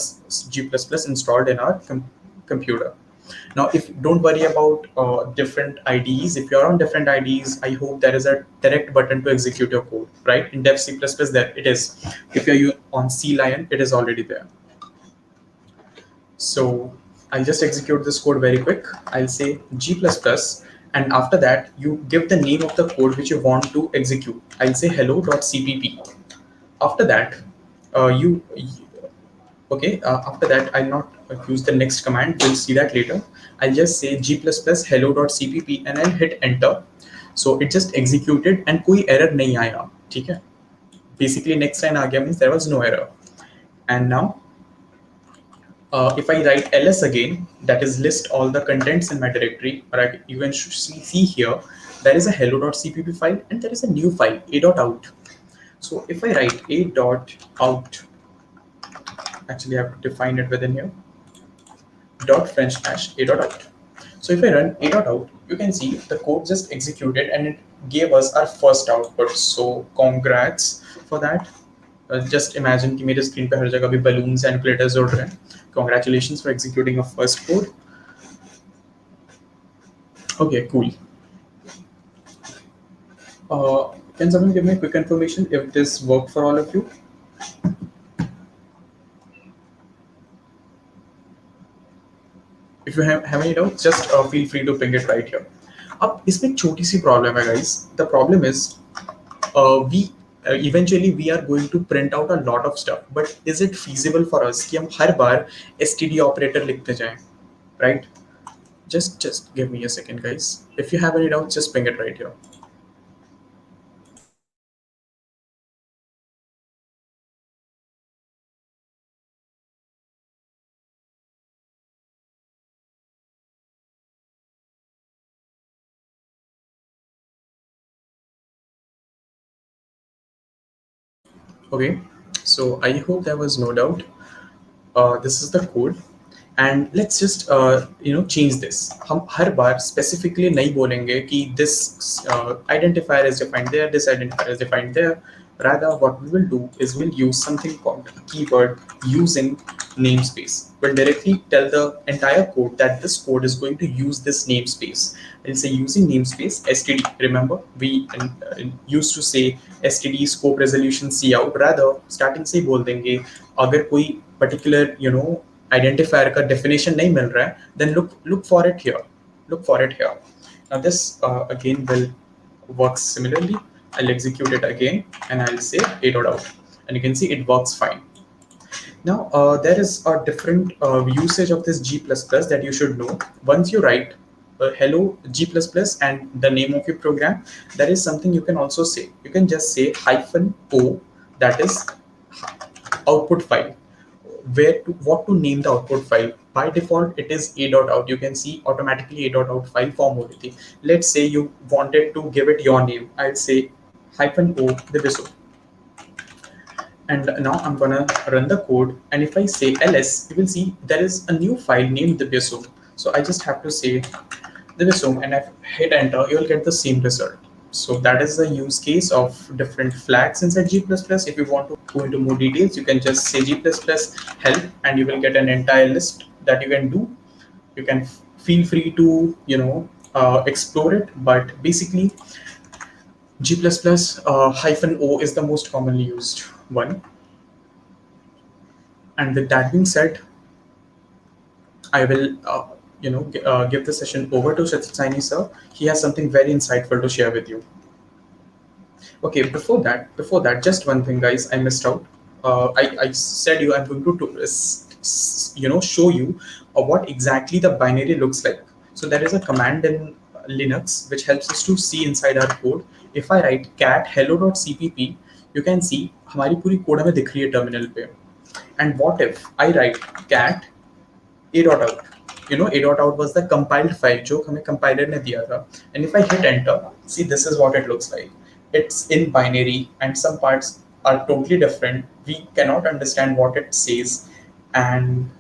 G++ installed in our computer. Now, if don't worry about different IDEs, if you're on different IDEs, I hope there is a direct button to execute your code, right? In Dev C++, there it is. If you're on C Lion, it is already there. So I'll just execute this code very quick. I'll say G++, and after that, you give the name of the code which you want to execute. I'll say hello.cpp. After that, you okay, after that, I'll not use the next command. We'll see that later. I'll just say g++ hello.cpp and I'll hit enter. So it just executed and कोई error नहीं आया, ठीक है? Basically, next line आ गया means there was no error. And now, if I write ls again, that is list all the contents in my directory, or you can see here, there is a hello.cpp file and there is a new file, a.out. So if I write a.out, actually I have to define it within here, dot French hash a.out. So if I run a.out, you can see the code just executed and it gave us our first output. So congrats for that. Just imagine कि मेरे screen पे हर जगह भी balloons and glitters उड़ रहे हैं. Congratulations for executing a first code. Okay, cool. Can someone give me a quick information if this worked for all of you? If you have any doubts, just feel free to ping it right here. अब इसमें एक छोटी सी problem है guys. The problem is we eventually we are going to print out a lot of stuff, but is it feasible for us कि हम हर बार std operator लिखते जाएं, right? Just give me a second, guys. If you have any doubts, just ping it right here. Okay, so I hope there was no doubt. This is the code, and let's just change this. हम हर बार specifically नहीं बोलेंगे कि this identifier is defined there, this identifier is defined there. Rather, what we will do is we'll use something called a keyword using namespace. We'll directly tell the entire code that this code is going to use this namespace. I'll say using namespace std. Remember, we used to say std scope resolution cout. Rather, starting से बोल देंगे अगर कोई particular identifier का definition नहीं मिल रहा है, then look for it here. Look for it here. Now this again will work similarly. I'll execute it again and I'll say a.out, and you can see it works fine. Now there is a different usage of this G++ that you should know. Once you write hello G++ and the name of your program, there is something you can also say. You can just say -o, that is output file. What to name the output file. By default, it is a.out. You can see automatically a.out file form हो रही थी. Let's say you wanted to give it your name. I'll say -o the biso. And now I'm gonna run the code. And if I say ls, you will see there is a new file named the biso. So I just have to say the biso, and if I hit enter, you'll get the same result. So that is the use case of different flags inside G++. If you want to go into more details, you can just say G++ help and you will get an entire list that you can do. You can feel free to explore it, but basically G++ -o is the most commonly used one. And with that being said, I will give the session over to Saini sir. He has something very insightful to share with you. Okay, before that, just one thing, guys, I missed out. I said I'm going to show you what exactly the binary looks like. So there is a command in Linux which helps us to see inside our code. If I write cat hello.cpp, you can see हमारी पूरी code हमें दिख रही है terminal पे. And what if I write cat a.out? a.out was the compiled file जो हमें compiler ने दिया था. And if I hit enter, see, this is what it looks like. It's in binary and some parts are totally different. We cannot understand what it says, and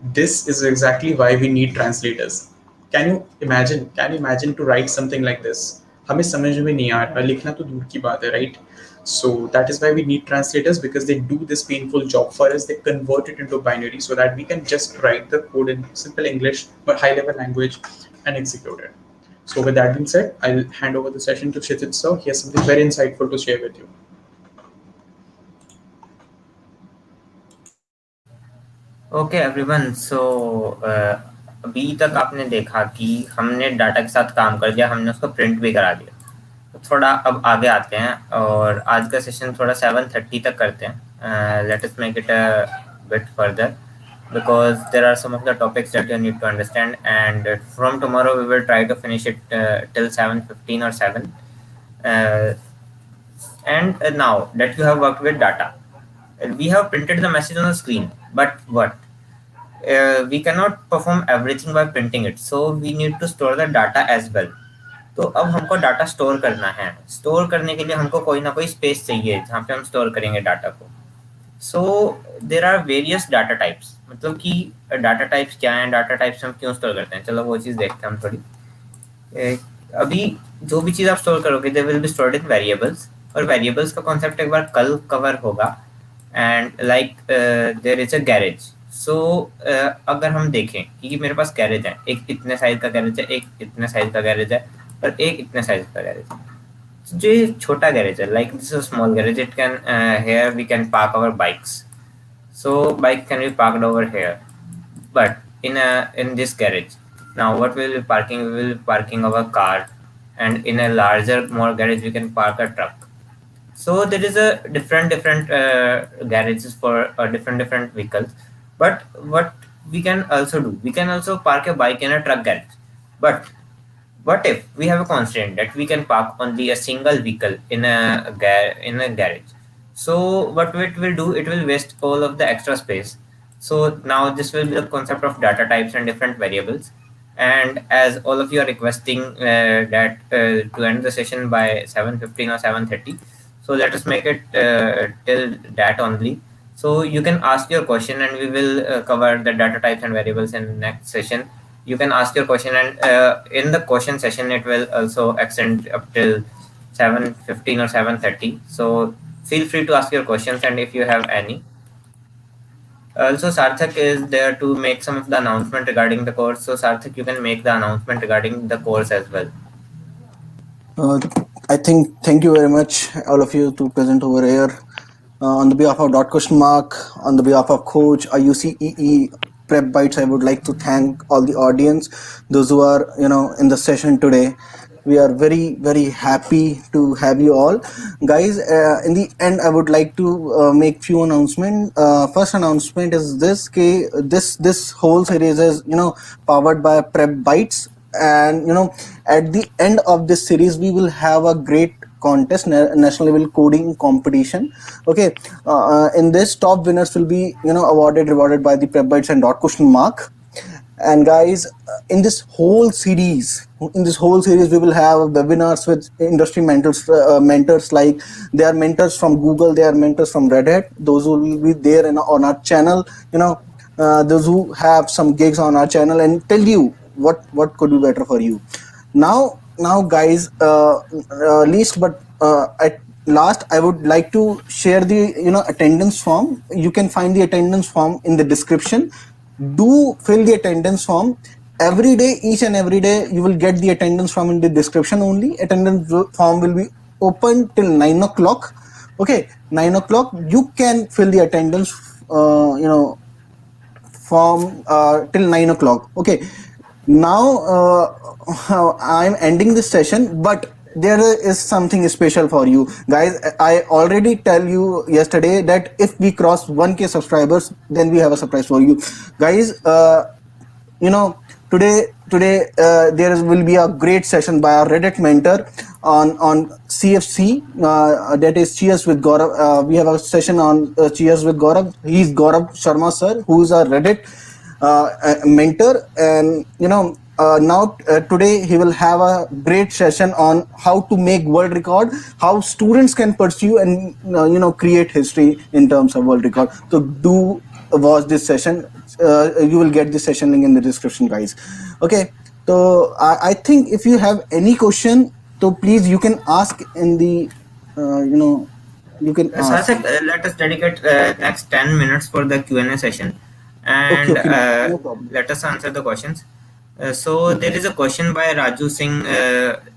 This is exactly why we need translators. Can you imagine to write something like this? हमें समझ में नहीं आ रहा, लिखना तो दूर की बात है, right? So that is why we need translators, because they do this painful job for us. They convert it into binary so that we can just write the code in simple English but high level language and execute it. So with that being said, I'll hand over the session to Kshitij sir. He has something very insightful to share with you. Okay everyone, so अभी तक आपने देखा कि हमने data के साथ काम कर दिया, हमने उसको प्रिंट भी करा दिया। तो थोड़ा अब आगे आते हैं और आज का सेशन थोड़ा 7:30 तक करते हैं। Let us make it a bit further because there are some of the topics that you need to understand, and from tomorrow we will try to finish it till 7:15 or 7. uh, and now that you have worked with data, we have printed the message on the screen, but what we cannot perform everything by printing it, so we need to store the data as well. तो अब हमको data store करना है। Store करने के लिए हमको कोई ना कोई स्पेस चाहिए जहाँ पे हम स्टोर करेंगे डाटा को। So there are various data types, मतलब कि डाटा टाइप्स क्या हैं, डाटा टाइप्स हम क्यों स्टोर करते हैं, चलो वो चीज़ देखते हैं हम थोड़ी। अभी जो भी चीज़ आप स्टोर करोगे they will be stored in variables, और वेरिएबल्स का कॉन्सेप्ट एक बार कल कवर होगा। And like there is a garage. So अगर हम देखें कि मेरे पास गैरेज है, एक इतने साइज का गैरेज है, एक इतने साइज का गैरेज है, और एक इतने साइज का गैरेज है। जो ये छोटा गैरेज है, like this is small garage, it can here we can park our bikes. So bike can be parked over here, but in this garage, now what we will be parking, we will be parking our car, and in a larger more garage we can park a truck. So there is a different garages for different vehicles. But what we can also do, we can also park a bike in a truck garage. But what if we have a constraint that we can park only a single vehicle in a garage? So what it will do, it will waste all of the extra space. So now this will be the concept of data types and different variables. And as all of you are requesting that to end the session by 7:15 or 7:30, so let us make it till that only. So you can ask your question, and we will cover the data types and variables in next session. You can ask your question, and in the question session it will also extend up till 7:15 or 7:30. So feel free to ask your questions, and if you have any. Also, Sarthak is there to make some of the announcement regarding the course. So Sarthak, you can make the announcement regarding the course as well. I think thank you very much, all of you, to present over here. On the behalf of Question Mark, on the behalf of Coach, IUCEE, Prep Bytes, I would like to thank all the audience, those who are in the session today. We are very happy to have you all, guys. In the end, I would like to make few announcements. First announcement is this whole series is powered by Prep Bytes, and at the end of this series we will have a great contest, national level coding competition. Okay, in this, top winners will be rewarded by the Prep Bytes and Question Mark. And guys, in this whole series we will have webinars with industry mentors, like they are mentors from Google, they are mentors from Red Hat. Those who will be there on our channel, those who have some gigs on our channel and tell you what could be better for you. Now guys, least but at last, I would like to share the attendance form. You can find the attendance form in the description. Do fill the attendance form every day. Each and every day you will get the attendance form in the description only. Attendance form will be open till 9 o'clock. Okay, 9 o'clock you can fill the attendance form till 9 o'clock. Okay, now I'm ending this session, but there is something special for you guys. I already tell you yesterday that if we cross 1K subscribers, then we have a surprise for you guys. Today there will be a great session by our Reddit mentor on CFC, that is Cheers with Gaurav. We have a session on Cheers with Gaurav. He's Gaurav Sharma sir, who is our Reddit mentor, and today he will have a great session on how to make world record, how students can pursue and create history in terms of world record. So do watch this session. you will get the session link in the description, guys. Okay, so I think if you have any question, so please you can ask in the you know you can ask. Sarthak, let us dedicate next 10 minutes for the Q&A session, Okay, and okay, no problem. let us answer the questions. So there is a question by Raju Singh,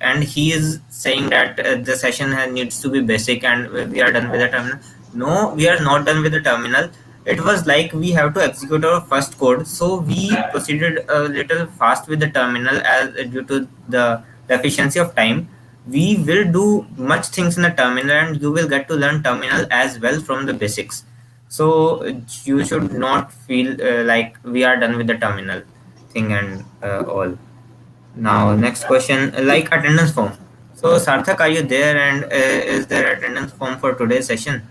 and he is saying that the session needs to be basic, and we are done with the terminal. No, we are not done with the terminal. It was like we have to execute our first code, so we proceeded a little fast with the terminal as due to the efficiency of time. We will do much things in the terminal, and you will get to learn terminal as well from the basics. So you should not feel like we are done with the terminal thing and all. Now, next question, like attendance form. So, Sarthak, are you there? And is there attendance form for today's session?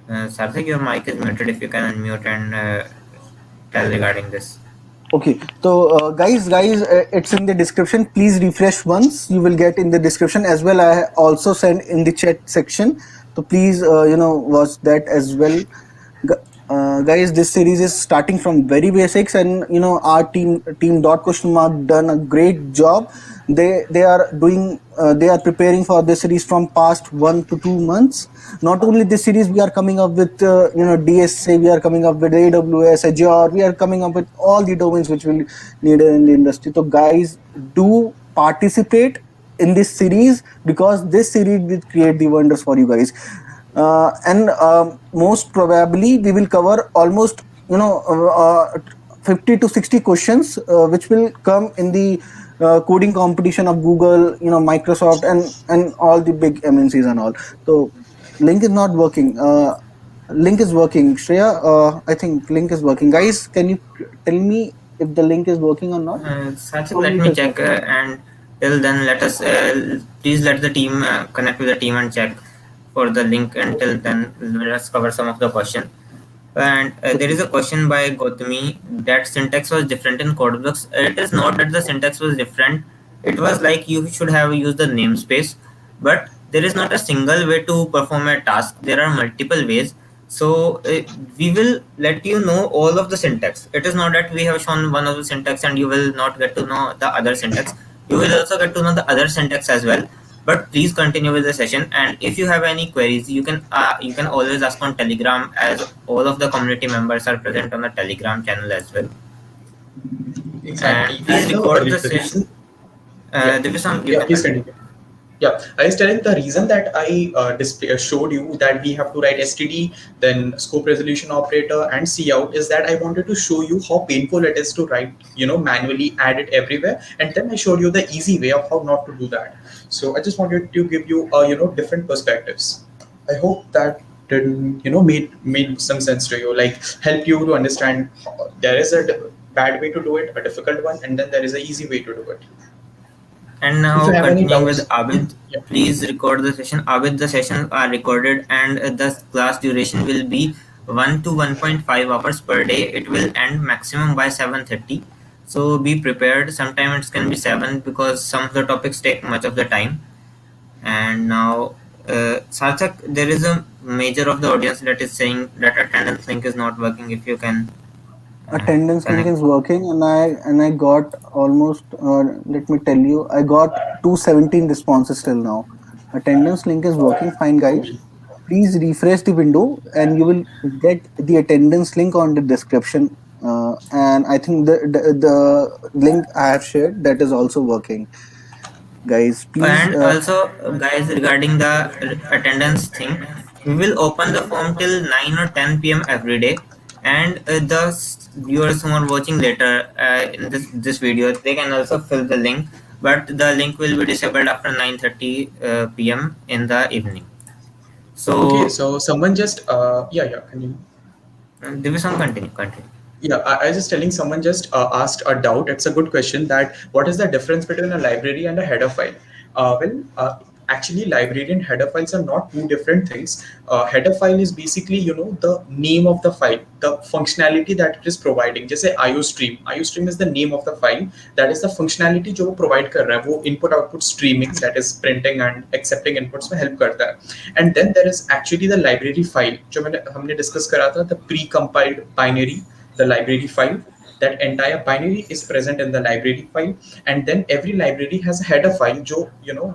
Sarthak, your mic is muted. If you can unmute and tell regarding this. Okay, so guys, it's in the description. Please refresh once. You will get in the description as well. I also send in the chat section. So please, watch that as well. Guys, this series is starting from very basics, and our team dot question mark done a great job. They are doing they are preparing for this series from past 1 to 2 months. Not only this series, we are coming up with DSA, we are coming up with AWS, Azure, we are coming up with all the domains which will need in the industry. So guys, do participate in this series, because this series will create the wonders for you guys. And most probably we will cover almost 50 to 60 questions which will come in the coding competition of Google, Microsoft, and all the big MNCs and all. So link is not working. Link is working, Shreya. I think link is working. Guys, can you tell me if the link is working or not? Sarthak, For let me it me is check, working. and till then, let us please let the team connect with the team and check for the link. Until then, let us cover some of the question. And there is a question by Gautami that syntax was different in Codeblocks. It is not that the syntax was different. It was like you should have used the namespace, but there is not a single way to perform a task. There are multiple ways. So we will let you know all of the syntax. It is not that we have shown one of the syntax and you will not get to know the other syntax. You will also get to know the other syntax as well. But please continue with the session, and if you have any queries, you can always ask on Telegram, as all of the community members are present on the Telegram channel as well. And Exactly. please And record the the session. reason, yeah, There is some, you yeah, can please continue. continue. Yeah, I was telling the reason that I showed you that we have to write STD, then scope resolution operator and cout, is that I wanted to show you how painful it is to write, manually add it everywhere. And then I showed you the easy way of how not to do that. So I just wanted to give you, different perspectives. I hope that didn't, made some sense to you, like help you to understand there is a bad way to do it, a difficult one, and then there is an easy way to do it. And If you now have any continuing with doubts, Abid, yeah. please record the session. Abid, the sessions are recorded, and the class duration will be 1 to 1.5 hours per day. It will end maximum by 7:30. So be prepared. Sometimes it can be 7 because some of the topics take much of the time. And now, Sarthak, there is a major of the audience that is saying that attendance link is not working. If you can Attendance link connect. is working, and I got almost let me tell you, I got 217 responses till now. Attendance link is working fine, guys. Please refresh the window and you will get the attendance link on the description. And I think the link I have shared, that is also working, guys. Please And also, guys, regarding the attendance thing, we will open the form till 9 or 10 p.m. every day. And the viewers who are watching later in this video, they can also fill the link, but the link will be disabled after 9:30 p.m. in the evening. Okay, So, so someone just yeah, continue. there is some continue. Yeah, I was just telling someone just asked a doubt. It's a good question, that what is the difference between a library and a header file? Well, Actually, library and header files are not two different things. Header file is basically, the name of the file, the functionality that it is providing. Just say IOStream is the name of the file. That is the functionality जो वो provide कर रहा है, वो input output streaming, that is printing and accepting inputs में help करता है. And then there is actually the library file जो हमने discuss करा था, the pre-compiled binary, the library file. That entire binary is present in the library file, and then every library has a header file जो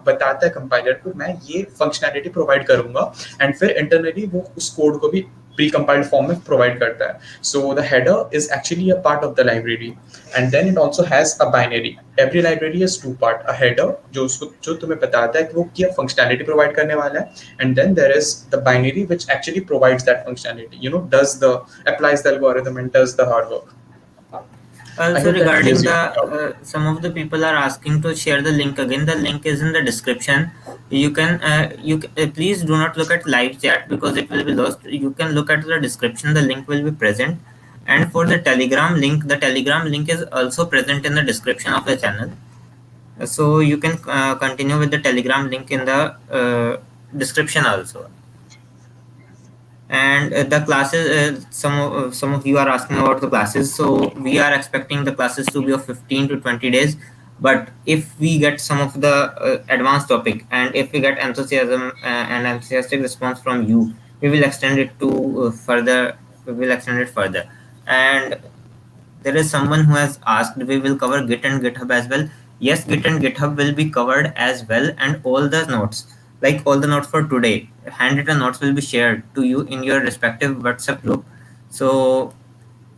बताता है compiler को मैं ये functionality provide करूंगा, and फिर internally वो उस code को भी pre-compiled form में provide करता है. So the header is actually a part of the library, and then it also has a binary. Every library has two part, a header जो तुम्हें बताता है कि वो क्या functionality provide करने वाला है, and then there is the binary which actually provides that functionality, applies the algorithm and does the hard work. Also, regarding the some of the people are asking to share the link again. The link is in the description. You can please do not look at live chat because it will be lost. You can look at the description. The link will be present. And for the Telegram link is also present in the description of the channel. So you can continue with the Telegram link in the description also. And the classes, some of you are asking about the classes, so we are expecting the classes to be of 15 to 20 days, but if we get some of the advanced topic and if we get enthusiasm and enthusiastic response from you, we will extend it to further. And there is someone who has asked, we will cover Git and GitHub as well. Yes, Git and GitHub will be covered as well, and all the notes, like all the notes for today, handwritten notes will be shared to you in your respective WhatsApp group. So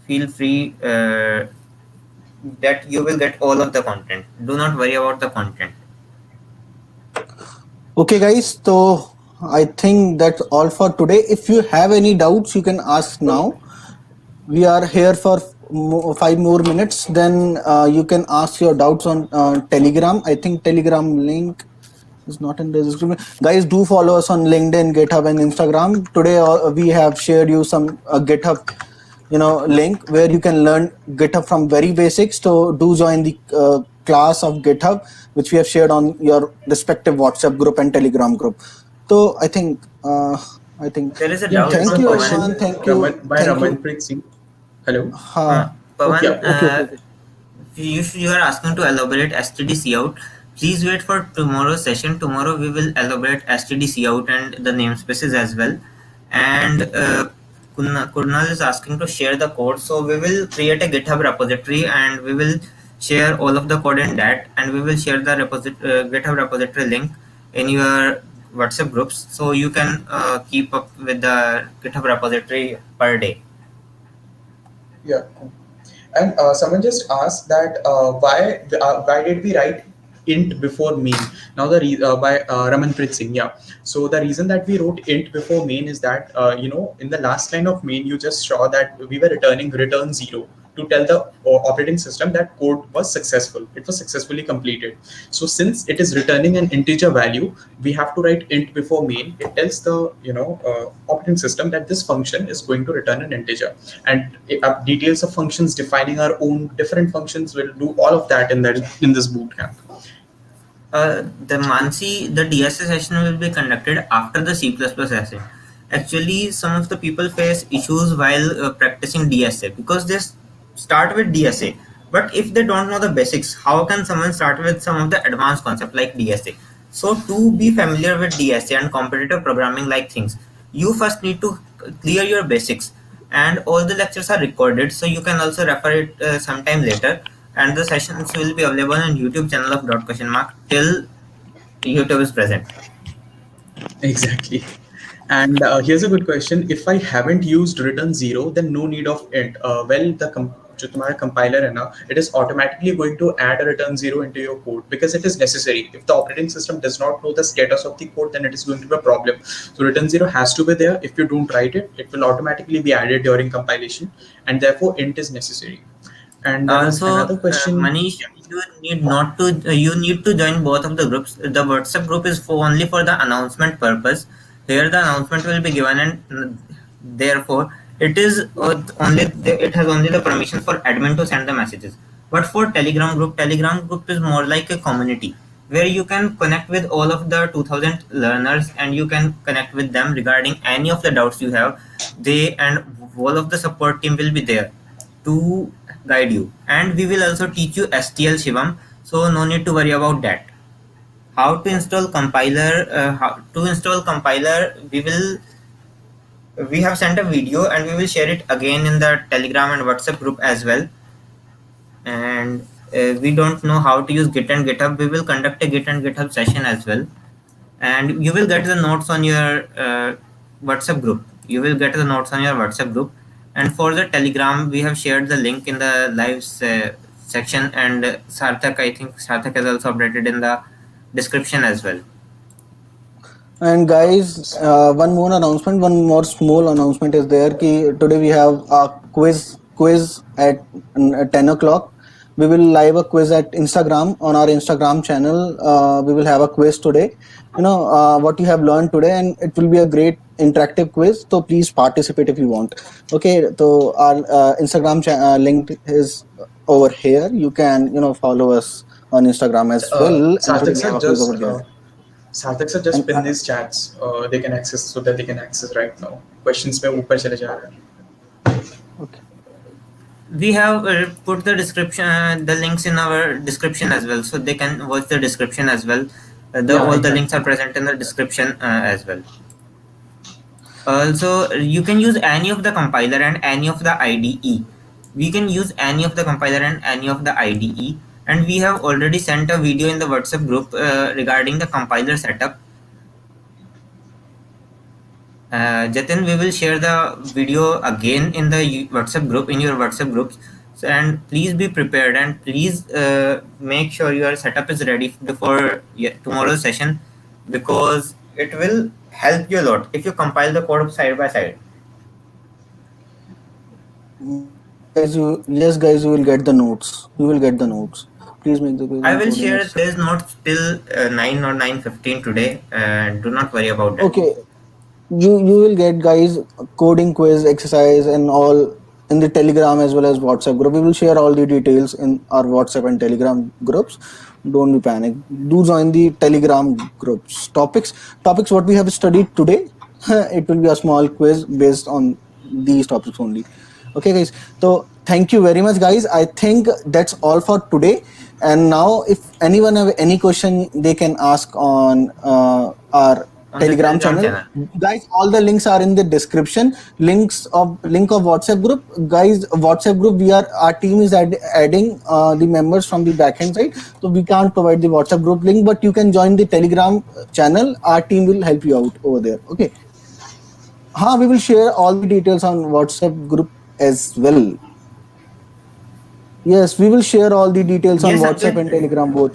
feel free that you will get all of the content. Do not worry about the content. Okay, guys. So I think that's all for today. If you have any doubts, you can ask now. We are here for 5 more minutes. Then you can ask your doubts on Telegram. I think Telegram link is not in the description. Guys, do follow us on LinkedIn, GitHub, and Instagram. Today we have shared you some GitHub, link where you can learn GitHub from very basics. So do join the class of GitHub, which we have shared on your respective WhatsApp group and Telegram group. So I think there is a doubt. Thank you, everyone. Thank you. By Ramanpreet Singh. Hello. Pawan, Okay. you are asking to elaborate STD out. Please wait for tomorrow's session. Tomorrow we will elaborate STD out and the namespaces as well. And Kunal is asking to share the code. So we will create a GitHub repository and we will share all of the code in that. And we will share the GitHub repository link in your WhatsApp groups. So you can keep up with the GitHub repository per day. Yeah. And someone just asked that why did we write int before main? Now by Ramanpreet Singh. Yeah. So the reason that we wrote int before main is that in the last line of main you just saw that we were returning return 0 to tell the operating system that code was successful. It was successfully completed. So since it is returning an integer value, we have to write int before main. It tells the operating system that this function is going to return an integer, and details of functions, defining our own different functions, will do all of that in this bootcamp. The DSA session will be conducted after the C++ session. Actually, some of the people face issues while practicing DSA because they start with DSA. But if they don't know the basics, how can someone start with some of the advanced concepts like DSA? So to be familiar with DSA and competitive programming like things, you first need to clear your basics. And all the lectures are recorded, so you can also refer it sometime later. And the sessions will be available on YouTube channel of till YouTube is present. Exactly. And here's a good question. If I haven't used return 0, then no need of int. जो तुम्हारा compiler है ना, it is automatically going to add a return 0 into your code because it is necessary. If the operating system does not know the status of the code, then it is going to be a problem. So return 0 has to be there. If you don't write it, it will automatically be added during compilation, and therefore int is necessary. And another question, Manish, you need to join both of the groups. The WhatsApp group is only for the announcement purpose. Here the announcement will be given, and therefore it has only the permission for admin to send the messages. But for Telegram group is more like a community. where you can connect with all of the 2000 learners, and you can connect with them regarding any of the doubts you have. They and all of the support team will be there to guide you, and we will also teach you STL, Shivam, so no need to worry about that. How to install compiler? How to install compiler? We have sent a video, and we will share it again in the Telegram and WhatsApp group as well. And we don't know how to use Git and GitHub. We will conduct a Git and GitHub session as well, and you will get the notes on your WhatsApp group. You will get the notes on your WhatsApp group. And for the Telegram, we have shared the link in the live section, and Sarthak, I think Sarthak has also updated in the description as well. And guys, one more announcement, one more small announcement is there. Ki today we have a quiz at 10 o'clock. We will live a quiz at Instagram on our Instagram channel. We will have a quiz today. What you have learned today, and it will be a great interactive quiz. So please participate if you want. Okay, so our Instagram link is over here. You can follow us on Instagram as well. And today Sarthak we have sir, a quiz over there. Sarthak sir, just And pin these chats. They can access so that they can access right now. Questions पे ऊपर चले जा रहे हैं. okay. We have put the description, the links in our description as well, so they can watch the description as well. All the links are present in the description as well. Also, you can use any of the compiler and any of the IDE. We can use any of the compiler and any of the IDE, and we have already sent a video in the WhatsApp group regarding the compiler setup. Jatin, we will share the video again in the WhatsApp group, in your WhatsApp groups. So, and please be prepared, and please make sure your setup is ready before tomorrow's session, because it will help you a lot if you compile the code side by side. Yes, guys, you will get the notes. You will get the notes. Please make the quiz I on will coding share exercise. today's notes till 9 or 9:15 today, and do not worry about that. Okay, you will get, guys, coding quiz exercise and all in the Telegram as well as WhatsApp group. We will share all the details in our WhatsApp and Telegram groups. Don't be panic. Do join the Telegram groups. Topics what we have studied today. It will be a small quiz based on these topics only. Okay, guys. So thank you very much, guys. I think that's all for today. And now, if anyone have any question, they can ask on our On the Telegram Telegram channel. channel. Guys, all the links are in the description. Link of WhatsApp group. Guys, WhatsApp group, our team is adding the members from the backend side. So we can't provide the WhatsApp group link, but you can join the Telegram channel. Our team will help you out over there. Okay. We will share all the details on WhatsApp group as well. Yes, we will share all the details on Yes, WhatsApp Ankit. and Telegram both.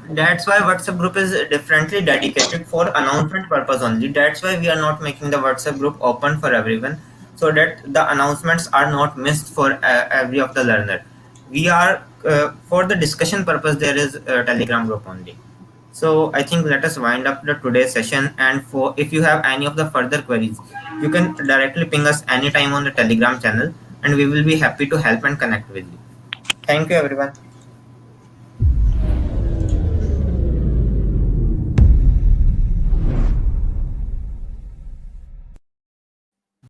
That's why WhatsApp group is differently dedicated for announcement purpose only. That's why we are not making the WhatsApp group open for everyone, so that the announcements are not missed for every of the learner. We are for the discussion purpose. There is a Telegram group only. So I think let us wind up the today's session. And for if you have any of the further queries, you can directly ping us anytime on the Telegram channel, and we will be happy to help and connect with you. Thank you, everyone.